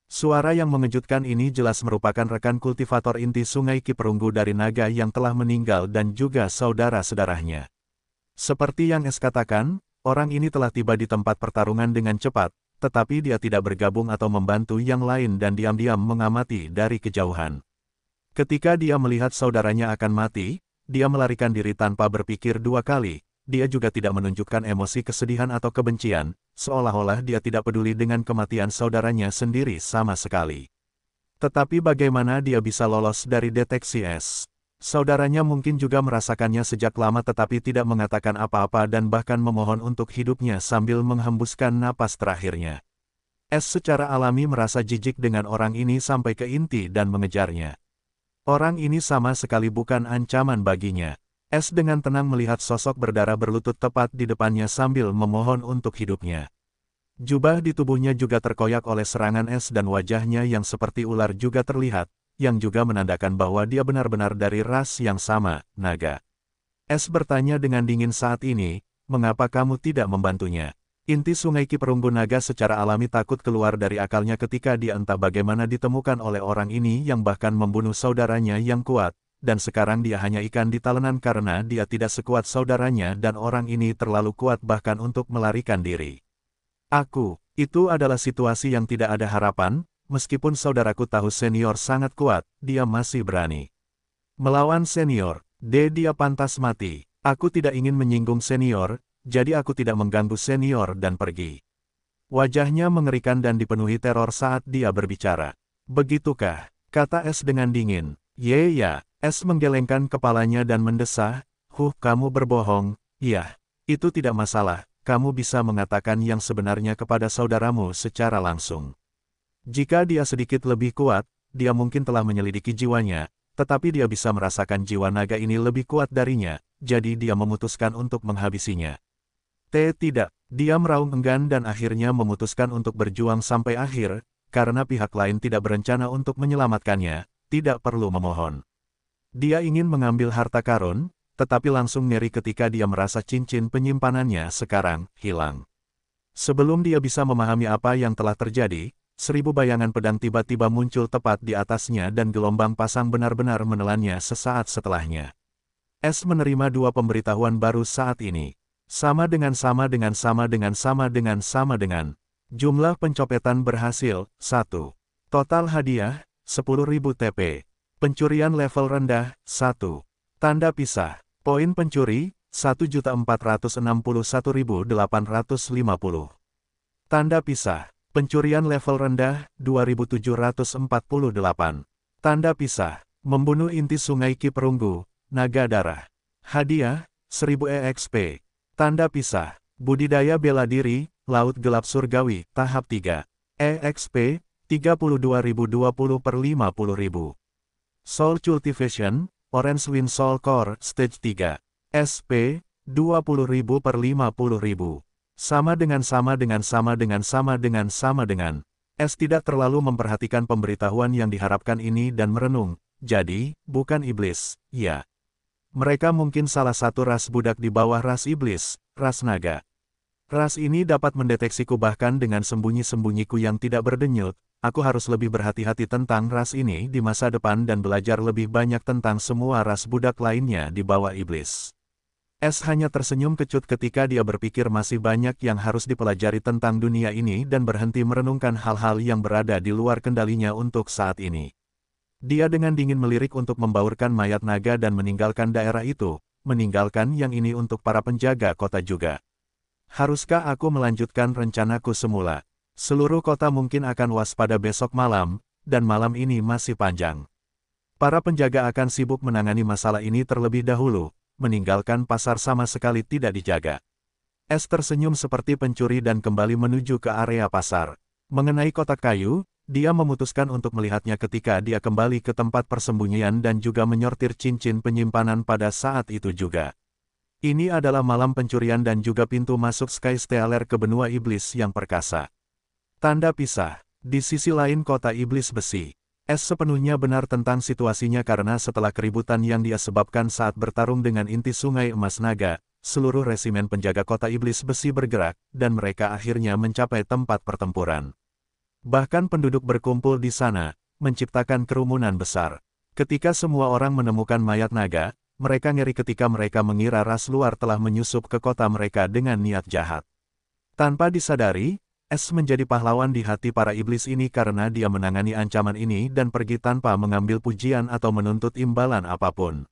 Suara yang mengejutkan ini jelas merupakan rekan kultivator inti Sungai Ki Perunggu dari naga yang telah meninggal dan juga saudara-saudaranya. Seperti yang S katakan, orang ini telah tiba di tempat pertarungan dengan cepat, tetapi dia tidak bergabung atau membantu yang lain dan diam-diam mengamati dari kejauhan. Ketika dia melihat saudaranya akan mati, dia melarikan diri tanpa berpikir dua kali. Dia juga tidak menunjukkan emosi kesedihan atau kebencian, seolah-olah dia tidak peduli dengan kematian saudaranya sendiri sama sekali. Tetapi bagaimana dia bisa lolos dari deteksi S? Saudaranya mungkin juga merasakannya sejak lama tetapi tidak mengatakan apa-apa dan bahkan memohon untuk hidupnya sambil menghembuskan napas terakhirnya. S secara alami merasa jijik dengan orang ini sampai ke inti dan mengejarnya. Orang ini sama sekali bukan ancaman baginya. S dengan tenang melihat sosok berdarah berlutut tepat di depannya sambil memohon untuk hidupnya. Jubah di tubuhnya juga terkoyak oleh serangan S dan wajahnya yang seperti ular juga terlihat, yang juga menandakan bahwa dia benar-benar dari ras yang sama, naga. S bertanya dengan dingin saat ini, "Mengapa kamu tidak membantunya?" Inti Sungai Ki Perunggu naga secara alami takut keluar dari akalnya ketika dia entah bagaimana ditemukan oleh orang ini yang bahkan membunuh saudaranya yang kuat, dan sekarang dia hanya ikan di talenan karena dia tidak sekuat saudaranya dan orang ini terlalu kuat bahkan untuk melarikan diri. Itu adalah situasi yang tidak ada harapan, meskipun saudaraku tahu senior sangat kuat, dia masih berani melawan senior, dia pantas mati. Aku tidak ingin menyinggung senior, jadi aku tidak mengganggu senior dan pergi. Wajahnya mengerikan dan dipenuhi teror saat dia berbicara. "Begitukah?" kata S dengan dingin. Ya, S menggelengkan kepalanya dan mendesah, kamu berbohong." "Iya, itu tidak masalah, kamu bisa mengatakan yang sebenarnya kepada saudaramu secara langsung. Jika dia sedikit lebih kuat, dia mungkin telah menyelidiki jiwanya, tetapi dia bisa merasakan jiwa naga ini lebih kuat darinya, jadi dia memutuskan untuk menghabisinya." Tidak, dia meraung enggan dan akhirnya memutuskan untuk berjuang sampai akhir, karena pihak lain tidak berencana untuk menyelamatkannya, tidak perlu memohon. Dia ingin mengambil harta karun, tetapi langsung ngeri ketika dia merasa cincin penyimpanannya sekarang hilang. Sebelum dia bisa memahami apa yang telah terjadi, 1000 bayangan pedang tiba-tiba muncul tepat di atasnya dan gelombang pasang benar-benar menelannya sesaat setelahnya. S menerima dua pemberitahuan baru saat ini. Sama dengan. Jumlah pencopetan berhasil, 1. Total hadiah, 10.000 TP. Pencurian level rendah, 1. Tanda pisah. Poin pencuri, 1.461.850. Tanda pisah. Pencurian level rendah, 2748. Tanda pisah. Membunuh inti sungai Ki Perunggu, naga darah. Hadiah, 1000 EXP. Tanda pisah. Budidaya bela diri, Laut Gelap Surgawi, tahap 3. EXP, 32.020 per 50.000. Soul Cultivation, Orange Wind Soul Core, Stage 3. SP, 20.000 per 50.000. Sama dengan. S tidak terlalu memperhatikan pemberitahuan yang diharapkan ini dan merenung, jadi, bukan iblis, ya. Mereka mungkin salah satu ras budak di bawah ras iblis, ras naga. Ras ini dapat mendeteksiku bahkan dengan sembunyi-sembunyiku yang tidak berdenyut. Aku harus lebih berhati-hati tentang ras ini di masa depan dan belajar lebih banyak tentang semua ras budak lainnya di bawah iblis. S hanya tersenyum kecut ketika dia berpikir masih banyak yang harus dipelajari tentang dunia ini dan berhenti merenungkan hal-hal yang berada di luar kendalinya untuk saat ini. Dia dengan dingin melirik untuk membaurkan mayat naga dan meninggalkan daerah itu, meninggalkan yang ini untuk para penjaga kota juga. Haruskah aku melanjutkan rencanaku semula? Seluruh kota mungkin akan waspada besok malam, dan malam ini masih panjang. Para penjaga akan sibuk menangani masalah ini terlebih dahulu. Meninggalkan pasar sama sekali tidak dijaga. S tersenyum seperti pencuri dan kembali menuju ke area pasar. Mengenai kotak kayu, dia memutuskan untuk melihatnya ketika dia kembali ke tempat persembunyian dan juga menyortir cincin penyimpanan pada saat itu juga. Ini adalah malam pencurian dan juga pintu masuk Sky Stealer ke benua iblis yang perkasa. Tanda pisah. Di sisi lain kota iblis besi. S sepenuhnya benar tentang situasinya karena setelah keributan yang dia sebabkan saat bertarung dengan inti sungai emas naga, seluruh resimen penjaga kota iblis besi bergerak, dan mereka akhirnya mencapai tempat pertempuran. Bahkan penduduk berkumpul di sana, menciptakan kerumunan besar. Ketika semua orang menemukan mayat naga, mereka ngeri ketika mereka mengira ras luar telah menyusup ke kota mereka dengan niat jahat. Tanpa disadari, S menjadi pahlawan di hati para iblis ini karena dia menangani ancaman ini dan pergi tanpa mengambil pujian atau menuntut imbalan apapun.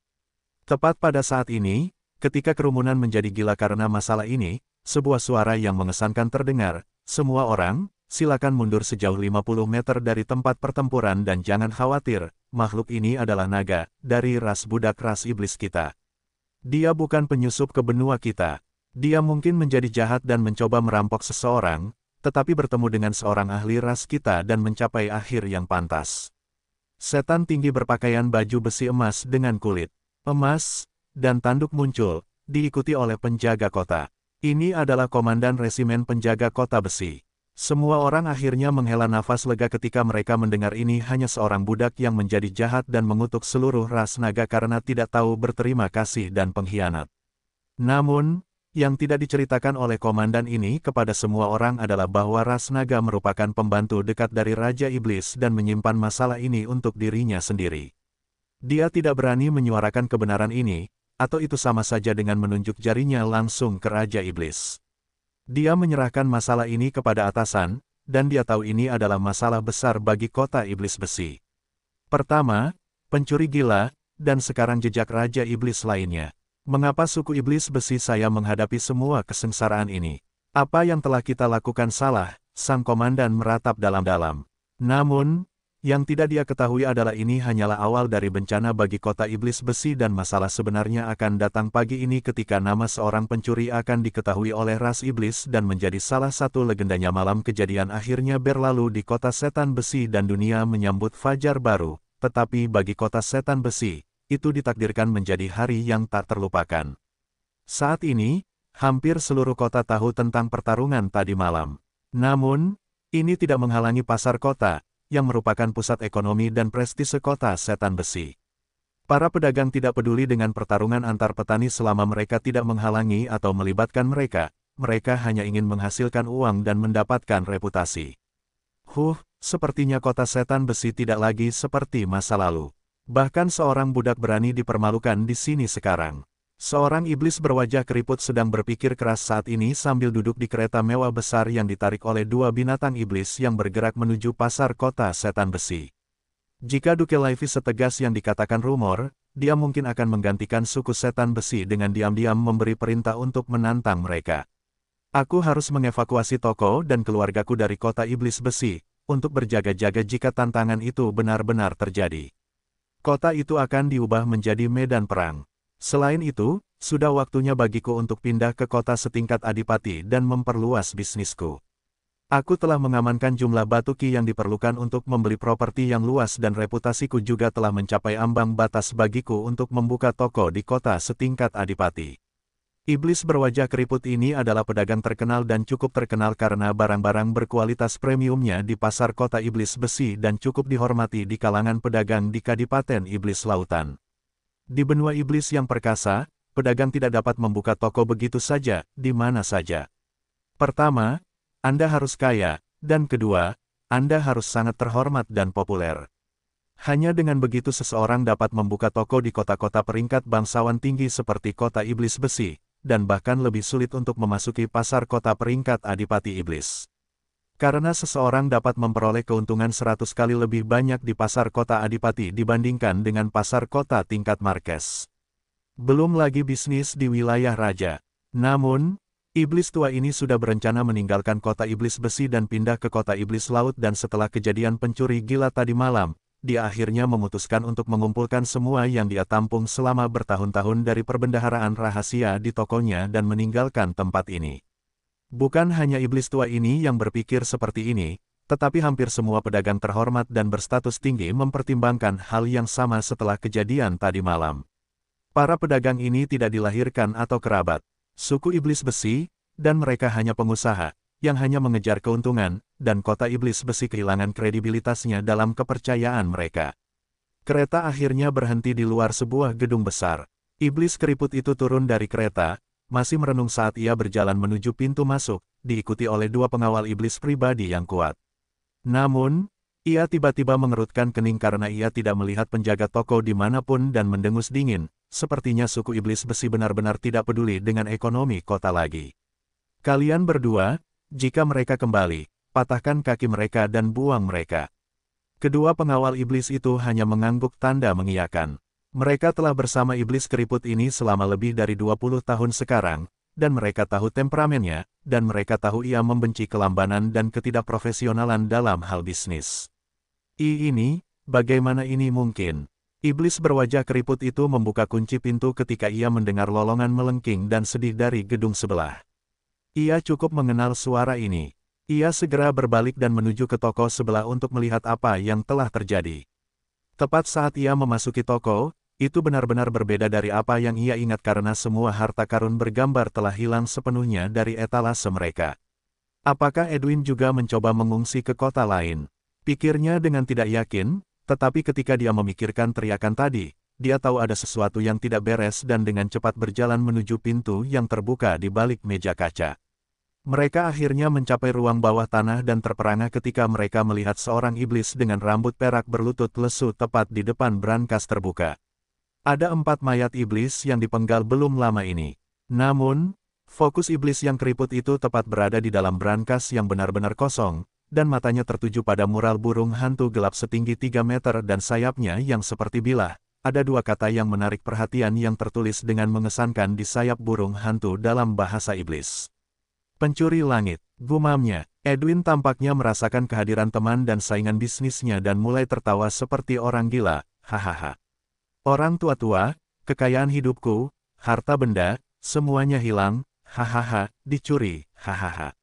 Tepat pada saat ini, ketika kerumunan menjadi gila karena masalah ini, sebuah suara yang mengesankan terdengar, "Semua orang, silakan mundur sejauh 50 meter dari tempat pertempuran dan jangan khawatir, makhluk ini adalah naga, dari ras budak ras iblis kita. Dia bukan penyusup ke benua kita. Dia mungkin menjadi jahat dan mencoba merampok seseorang, tetapi bertemu dengan seorang ahli ras kita dan mencapai akhir yang pantas." Setan tinggi berpakaian baju besi emas dengan kulit emas, dan tanduk muncul, diikuti oleh penjaga kota. Ini adalah komandan resimen penjaga kota besi. Semua orang akhirnya menghela nafas lega ketika mereka mendengar ini hanya seorang budak yang menjadi jahat dan mengutuk seluruh ras naga karena tidak tahu berterima kasih dan pengkhianat. Namun, yang tidak diceritakan oleh komandan ini kepada semua orang adalah bahwa ras naga merupakan pembantu dekat dari Raja Iblis dan menyimpan masalah ini untuk dirinya sendiri. Dia tidak berani menyuarakan kebenaran ini, atau itu sama saja dengan menunjuk jarinya langsung ke Raja Iblis. Dia menyerahkan masalah ini kepada atasan, dan dia tahu ini adalah masalah besar bagi kota Iblis Besi. Pertama, pencuri gila, dan sekarang jejak Raja Iblis lainnya. Mengapa suku iblis besi saya menghadapi semua kesengsaraan ini? Apa yang telah kita lakukan salah? Sang komandan meratap dalam-dalam. Namun, yang tidak dia ketahui adalah ini hanyalah awal dari bencana bagi kota iblis besi dan masalah sebenarnya akan datang pagi ini ketika nama seorang pencuri akan diketahui oleh ras iblis dan menjadi salah satu legendanya malam kejadian akhirnya berlalu di kota setan besi dan dunia menyambut fajar baru, tetapi bagi kota setan besi, itu ditakdirkan menjadi hari yang tak terlupakan. Saat ini, hampir seluruh kota tahu tentang pertarungan tadi malam. Namun, ini tidak menghalangi pasar kota, yang merupakan pusat ekonomi dan prestise kota setan besi. Para pedagang tidak peduli dengan pertarungan antar petani selama mereka tidak menghalangi atau melibatkan mereka hanya ingin menghasilkan uang dan mendapatkan reputasi. Sepertinya kota setan besi tidak lagi seperti masa lalu. Bahkan seorang budak berani dipermalukan di sini sekarang. Seorang iblis berwajah keriput sedang berpikir keras saat ini sambil duduk di kereta mewah besar yang ditarik oleh dua binatang iblis yang bergerak menuju pasar kota setan besi. Jika Duke Levi setegas yang dikatakan rumor, dia mungkin akan menggantikan suku setan besi dengan diam-diam memberi perintah untuk menantang mereka. Aku harus mengevakuasi toko dan keluargaku dari kota iblis besi, untuk berjaga-jaga jika tantangan itu benar-benar terjadi. Kota itu akan diubah menjadi medan perang. Selain itu, sudah waktunya bagiku untuk pindah ke kota setingkat adipati dan memperluas bisnisku. Aku telah mengamankan jumlah batu ki yang diperlukan untuk membeli properti yang luas dan reputasiku juga telah mencapai ambang batas bagiku untuk membuka toko di kota setingkat adipati. Iblis berwajah keriput ini adalah pedagang terkenal dan cukup terkenal karena barang-barang berkualitas premiumnya di pasar kota iblis besi dan cukup dihormati di kalangan pedagang di Kadipaten Iblis Lautan. Di benua iblis yang perkasa, pedagang tidak dapat membuka toko begitu saja, di mana saja. Pertama, Anda harus kaya, dan kedua, Anda harus sangat terhormat dan populer. Hanya dengan begitu seseorang dapat membuka toko di kota-kota peringkat bangsawan tinggi seperti kota iblis besi, dan bahkan lebih sulit untuk memasuki pasar kota peringkat adipati iblis. Karena seseorang dapat memperoleh keuntungan 100 kali lebih banyak di pasar kota adipati dibandingkan dengan pasar kota tingkat markes. Belum lagi bisnis di wilayah raja. Namun, iblis tua ini sudah berencana meninggalkan kota iblis besi dan pindah ke kota iblis laut dan setelah kejadian pencuri gila tadi malam, dia akhirnya memutuskan untuk mengumpulkan semua yang dia tampung selama bertahun-tahun dari perbendaharaan rahasia di tokonya dan meninggalkan tempat ini. Bukan hanya iblis tua ini yang berpikir seperti ini, tetapi hampir semua pedagang terhormat dan berstatus tinggi mempertimbangkan hal yang sama setelah kejadian tadi malam. Para pedagang ini tidak dilahirkan atau kerabat suku iblis besi, dan mereka hanya pengusaha yang hanya mengejar keuntungan, dan kota iblis besi kehilangan kredibilitasnya dalam kepercayaan mereka. Kereta akhirnya berhenti di luar sebuah gedung besar. Iblis keriput itu turun dari kereta, masih merenung saat ia berjalan menuju pintu masuk, diikuti oleh dua pengawal iblis pribadi yang kuat. Namun, ia tiba-tiba mengerutkan kening karena ia tidak melihat penjaga toko dimanapun dan mendengus dingin, sepertinya suku iblis besi benar-benar tidak peduli dengan ekonomi kota lagi. Kalian berdua, jika mereka kembali, patahkan kaki mereka dan buang mereka. Kedua pengawal iblis itu hanya mengangguk tanda mengiyakan. Mereka telah bersama iblis keriput ini selama lebih dari 20 tahun sekarang, dan mereka tahu temperamennya, dan mereka tahu ia membenci kelambanan dan ketidakprofesionalan dalam hal bisnis. Ini, bagaimana ini mungkin? Iblis berwajah keriput itu membuka kunci pintu ketika ia mendengar lolongan melengking dan sedih dari gedung sebelah. Ia cukup mengenal suara ini. Ia segera berbalik dan menuju ke toko sebelah untuk melihat apa yang telah terjadi. Tepat saat ia memasuki toko, itu benar-benar berbeda dari apa yang ia ingat karena semua harta karun bergambar telah hilang sepenuhnya dari etalase mereka. Apakah Edwin juga mencoba mengungsi ke kota lain? Pikirnya dengan tidak yakin, tetapi ketika dia memikirkan teriakan tadi, dia tahu ada sesuatu yang tidak beres dan dengan cepat berjalan menuju pintu yang terbuka di balik meja kaca. Mereka akhirnya mencapai ruang bawah tanah dan terperangah ketika mereka melihat seorang iblis dengan rambut perak berlutut lesu tepat di depan brankas terbuka. Ada 4 mayat iblis yang dipenggal belum lama ini. Namun, fokus iblis yang keriput itu tepat berada di dalam brankas yang benar-benar kosong, dan matanya tertuju pada mural burung hantu gelap setinggi 3 meter dan sayapnya yang seperti bilah. Ada 2 kata yang menarik perhatian yang tertulis dengan mengesankan di sayap burung hantu dalam bahasa iblis. Pencuri langit, gumamnya. Edwin tampaknya merasakan kehadiran teman dan saingan bisnisnya dan mulai tertawa seperti orang gila, hahaha. Orang tua-tua, kekayaan hidupku, harta benda, semuanya hilang, hahaha, dicuri, hahaha.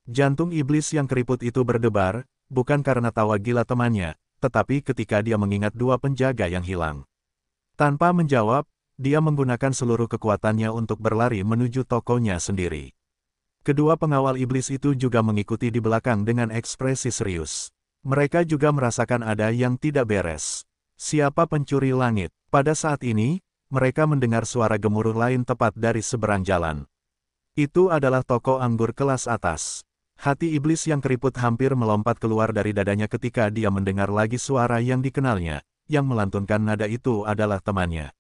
Jantung iblis yang keriput itu berdebar, bukan karena tawa gila temannya, tetapi ketika dia mengingat 2 penjaga yang hilang. Tanpa menjawab, dia menggunakan seluruh kekuatannya untuk berlari menuju tokonya sendiri. Kedua pengawal iblis itu juga mengikuti di belakang dengan ekspresi serius. Mereka juga merasakan ada yang tidak beres. Siapa pencuri langit? Pada saat ini, mereka mendengar suara gemuruh lain tepat dari seberang jalan. Itu adalah toko anggur kelas atas. Hati iblis yang keriput hampir melompat keluar dari dadanya ketika dia mendengar lagi suara yang dikenalnya, yang melantunkan nada itu adalah temannya.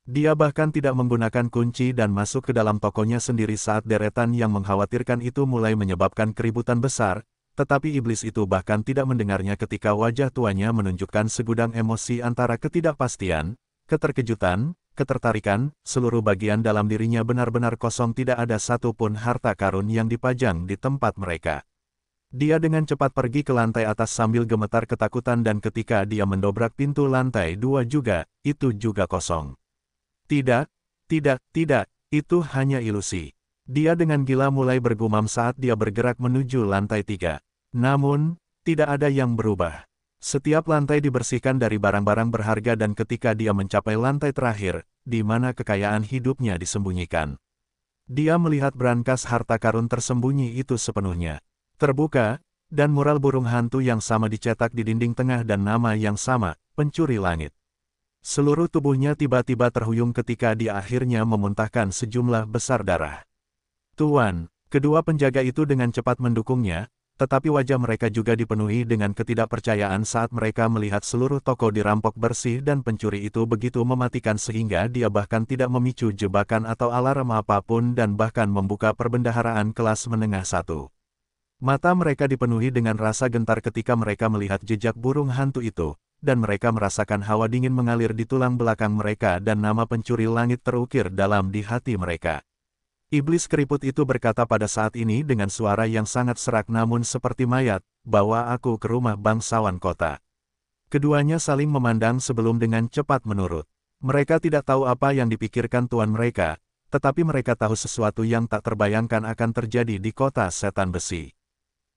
Dia bahkan tidak menggunakan kunci dan masuk ke dalam tokonya sendiri saat deretan yang mengkhawatirkan itu mulai menyebabkan keributan besar, tetapi iblis itu bahkan tidak mendengarnya ketika wajah tuanya menunjukkan segudang emosi antara ketidakpastian, keterkejutan, ketertarikan, seluruh bagian dalam dirinya benar-benar kosong, tidak ada satupun harta karun yang dipajang di tempat mereka. Dia dengan cepat pergi ke lantai atas sambil gemetar ketakutan dan ketika dia mendobrak pintu lantai 2 juga, itu juga kosong. Tidak, tidak, itu hanya ilusi. Dia dengan gila mulai bergumam saat dia bergerak menuju lantai 3. Namun, tidak ada yang berubah. Setiap lantai dibersihkan dari barang-barang berharga dan ketika dia mencapai lantai terakhir, di mana kekayaan hidupnya disembunyikan. Dia melihat brankas harta karun tersembunyi itu sepenuhnya terbuka, dan mural burung hantu yang sama dicetak di dinding tengah dan nama yang sama, pencuri langit. Seluruh tubuhnya tiba-tiba terhuyung ketika dia akhirnya memuntahkan sejumlah besar darah. Tuan, kedua penjaga itu dengan cepat mendukungnya, tetapi wajah mereka juga dipenuhi dengan ketidakpercayaan saat mereka melihat seluruh toko dirampok bersih dan pencuri itu begitu mematikan sehingga dia bahkan tidak memicu jebakan atau alarm apapun dan bahkan membuka perbendaharaan kelas menengah 1. Mata mereka dipenuhi dengan rasa gentar ketika mereka melihat jejak burung hantu itu, dan mereka merasakan hawa dingin mengalir di tulang belakang mereka dan nama pencuri langit terukir dalam di hati mereka. Iblis keriput itu berkata pada saat ini dengan suara yang sangat serak namun seperti mayat, "Bawa aku ke rumah bangsawan kota." Keduanya saling memandang sebelum dengan cepat menurut. Mereka tidak tahu apa yang dipikirkan tuan mereka, tetapi mereka tahu sesuatu yang tak terbayangkan akan terjadi di kota setan besi.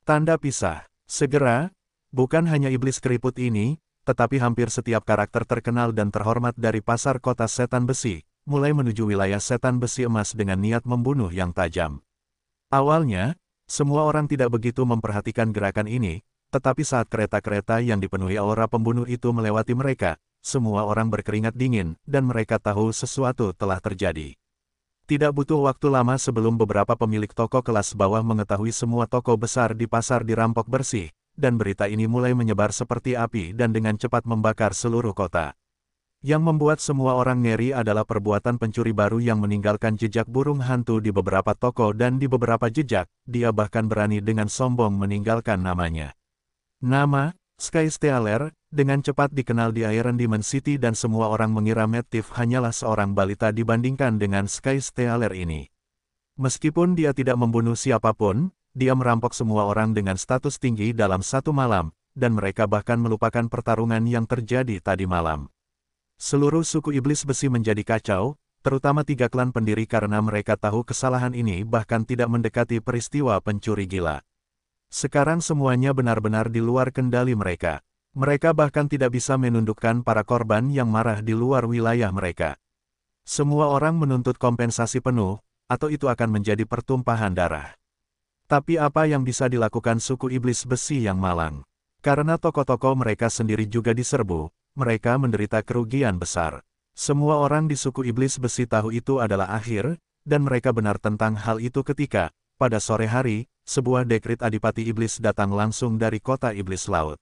Tanda pisah. Segera, bukan hanya iblis keriput ini, tetapi hampir setiap karakter terkenal dan terhormat dari pasar kota setan besi, mulai menuju wilayah setan besi emas dengan niat membunuh yang tajam. Awalnya, semua orang tidak begitu memperhatikan gerakan ini, tetapi saat kereta-kereta yang dipenuhi aura pembunuh itu melewati mereka, semua orang berkeringat dingin, dan mereka tahu sesuatu telah terjadi. Tidak butuh waktu lama sebelum beberapa pemilik toko kelas bawah mengetahui semua toko besar di pasar dirampok bersih, dan berita ini mulai menyebar seperti api dan dengan cepat membakar seluruh kota. Yang membuat semua orang ngeri adalah perbuatan pencuri baru yang meninggalkan jejak burung hantu di beberapa toko dan di beberapa jejak, dia bahkan berani dengan sombong meninggalkan namanya. Nama, Sky Stealer, dengan cepat dikenal di Iron Demon City dan semua orang mengira Matt Tiff hanyalah seorang balita dibandingkan dengan Sky Stealer ini. Meskipun dia tidak membunuh siapapun, dia merampok semua orang dengan status tinggi dalam satu malam, dan mereka bahkan melupakan pertarungan yang terjadi tadi malam. Seluruh suku iblis besi menjadi kacau, terutama 3 klan pendiri karena mereka tahu kesalahan ini bahkan tidak mendekati peristiwa pencuri gila. Sekarang semuanya benar-benar di luar kendali mereka. Mereka bahkan tidak bisa menundukkan para korban yang marah di luar wilayah mereka. Semua orang menuntut kompensasi penuh, atau itu akan menjadi pertumpahan darah. Tapi apa yang bisa dilakukan suku iblis besi yang malang? Karena toko-toko mereka sendiri juga diserbu, mereka menderita kerugian besar. Semua orang di suku iblis besi tahu itu adalah akhir, dan mereka benar tentang hal itu ketika, pada sore hari, sebuah dekrit Adipati Iblis datang langsung dari kota Iblis Laut.